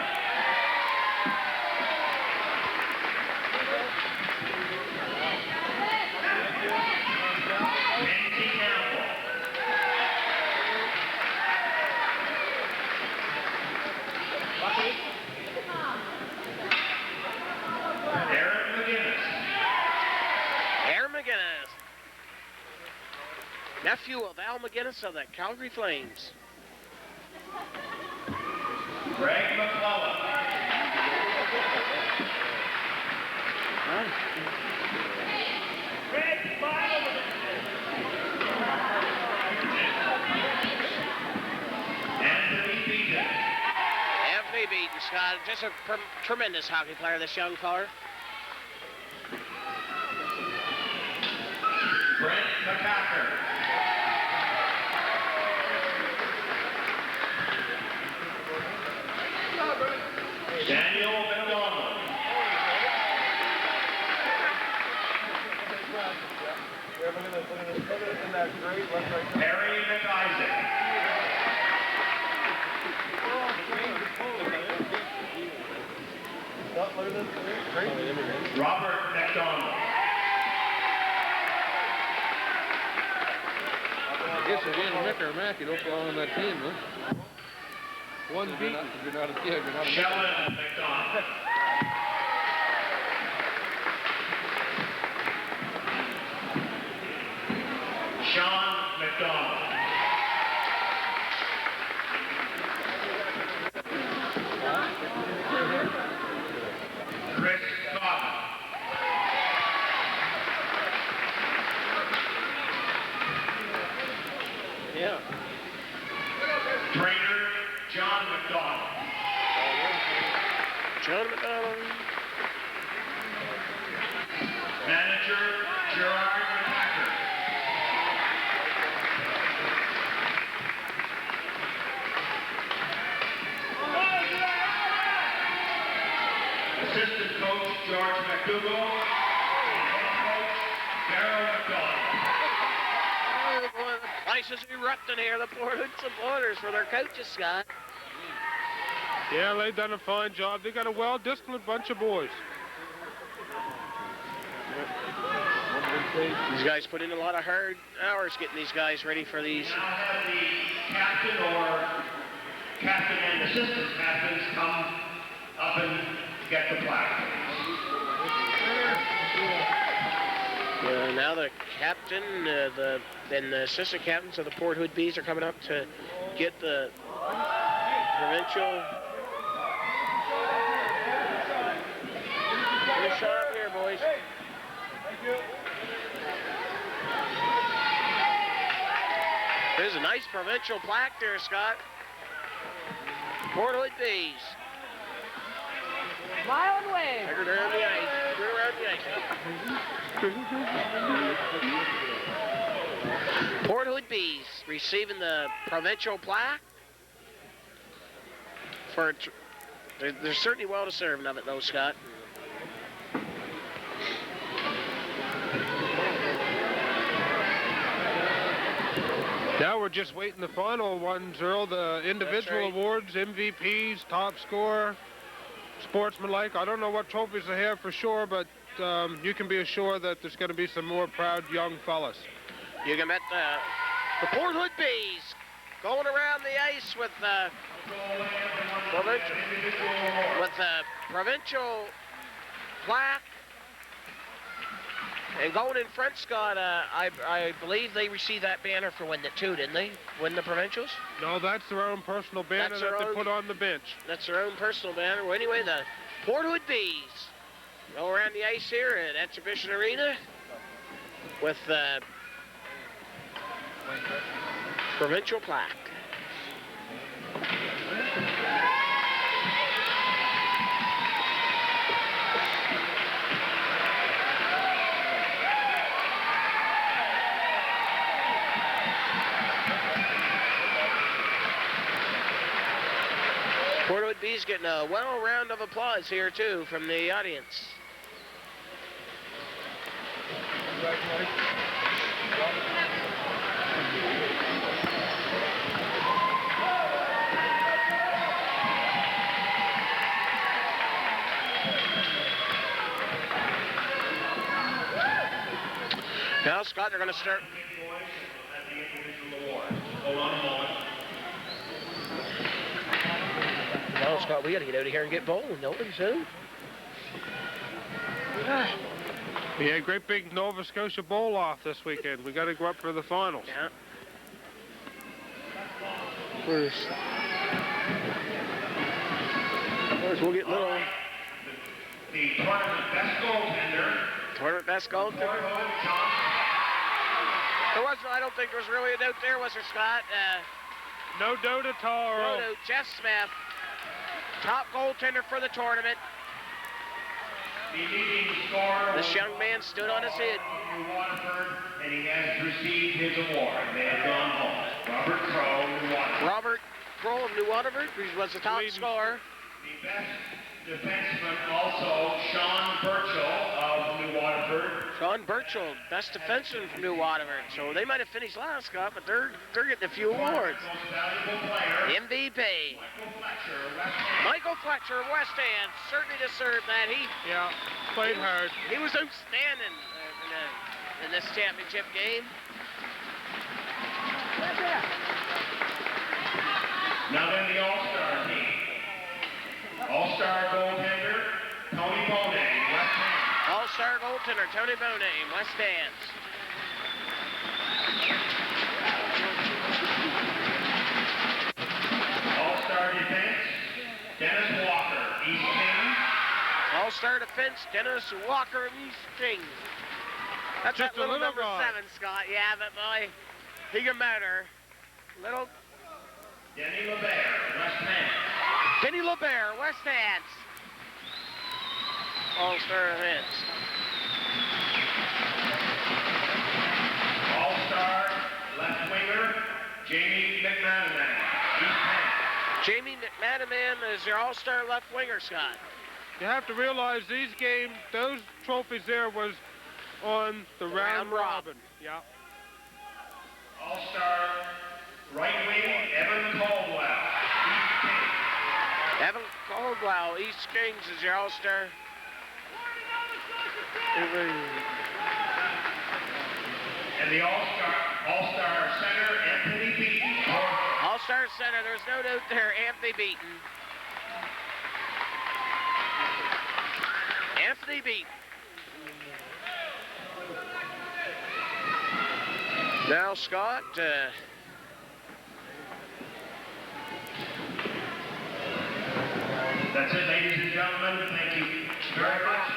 Kenzie Campbell. Aaron MacInnis. Aaron MacInnis. Nephew of Al MacInnis of the Calgary Flames. Greg MacLellan. Anthony Beaton. Anthony Beaton, Scott. Just a tremendous hockey player, this young feller. Brent MacEachern. Daniel MacDonald. Perry MacIsaac. Robert MacDonald. I guess again, Mick or Mac, you don't belong on that team, huh? One beat. You're not a Sheldon MacDonald. Sean MacDonald. Chris Cotton. Yeah. Trainer John MacDonald. John MacDonald. Manager Gerard MacEachern. Assistant coach George MacDougall. Head coach Daryl MacDonald. One of the places erupting here, the Port Hood supporters for their coaches, Scott. Yeah, they've done a fine job. They got a well-disciplined bunch of boys. These guys put in a lot of hard hours getting these guys ready for these. Now have the captain or captain and assistant captains come up and get the plaque. Now the captain, then the assistant captains of the Port Hood Bees are coming up to get the provincial. Finish up here, boys. There's a nice provincial plaque there, Scott. Port Hood Bees. Mile and wave. Figured around the ice. Figured around the ice. Port Hood Bees receiving the provincial plaque. They're certainly well deserving of it, though, Scott. Now we're just waiting the final ones, Earl. The individual awards, MVPs, top scorer, sportsmanlike. I don't know what trophies they have for sure, but you can be assured that there's going to be some more proud young fellas. You can bet the Port Hood Bees going around the ice with provincial plaque. And going in front, Scott, I believe they received that banner for winning it too, didn't they? Win the provincials? No, that's their own personal banner that they put on the bench. That's their own personal banner. Well, anyway, the Port Hood Bees go around the ice here at Exhibition Arena with provincial plaque. Port Hood Bees getting a well round of applause here too from the audience. Now, Scott, they're going to start. Well, Scott, we got to get out of here and get bowling, don't we, soon? Yeah, great big Nova Scotia bowl off this weekend. We got to go up for the finals. Yeah. First, we'll get little. The tournament best goaltender. Tournament best goaltender. There wasn't, I don't think there was really a note there, was there, Scott? No doubt at all. No doubt. Jeff Smith, top goaltender for the tournament. The leading scorer. This young man stood on his head. New Waterford, and he has received his award. They have gone home. Robert Crow, New Waterford. Robert Crow of New Waterford, who was the top scorer. The best defenseman also, Sean Burchell of New Waterford. Sean Burchell, best defenseman from New Waterford. So they might have finished last, Scott, but they're getting a few awards. Most valuable player. MVP. Michael Fletcher, Michael Fletcher, West Ham. West Ham, certainly deserved that. Yeah, played hard. He was outstanding in this championship game. Now then, the All-Star team. All-Star goaltender, Tony Bonang, West Ham. All-Star goaltender, Tony Bonang, West Hants. All-Star defense, Dennis Walker, East Kings. All-Star defense, Dennis Walker of East Kings. That's Just that little a little number guy. 7, Scott. Yeah, but boy, he can matter. Little Denny LeBer, West Ham. Denny LeBer, West Hants. All-Star defense. All-Star left winger, Jamie McManaman, East Ham. Jamie McManaman is your all-star left winger, Scott. You have to realize these games, those trophies there was on the round robin. Yeah. All-Star right wing, Evan Caldwell, East Kings. Evan Caldwell, East Kings is your all-star. And the All-Star center, Anthony Beaton. All-star center, there's no note there, Anthony Beaton. Anthony Beaton. Now, Scott, That's it, ladies and gentlemen. Thank you very much.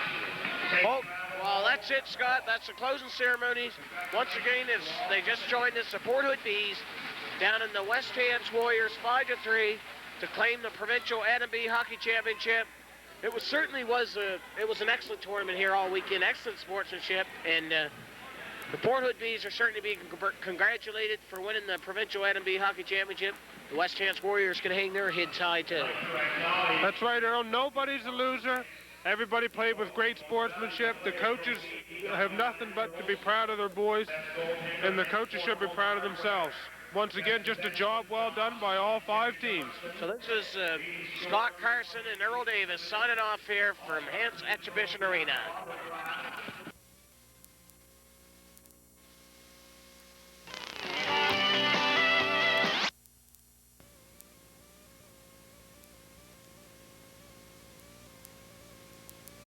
well, that's it, Scott. That's the closing ceremonies. Once again, they just joined us, the Port Hood Bees, down in the West Hants Warriors 5-3 to claim the Provincial A&B Hockey Championship. It certainly was an excellent tournament here all weekend, excellent sportsmanship, and the Port Hood Bees are certainly being congratulated for winning the Provincial A&B Hockey Championship. The West Hants Warriors can hang their heads high, too. That's right, Earl. Nobody's a loser. Everybody played with great sportsmanship. The coaches have nothing but to be proud of their boys, and the coaches should be proud of themselves. once again, just a job well done by all 5 teams. So this is Scott Carson and Earl Davis signing off here from Hants Exhibition Arena.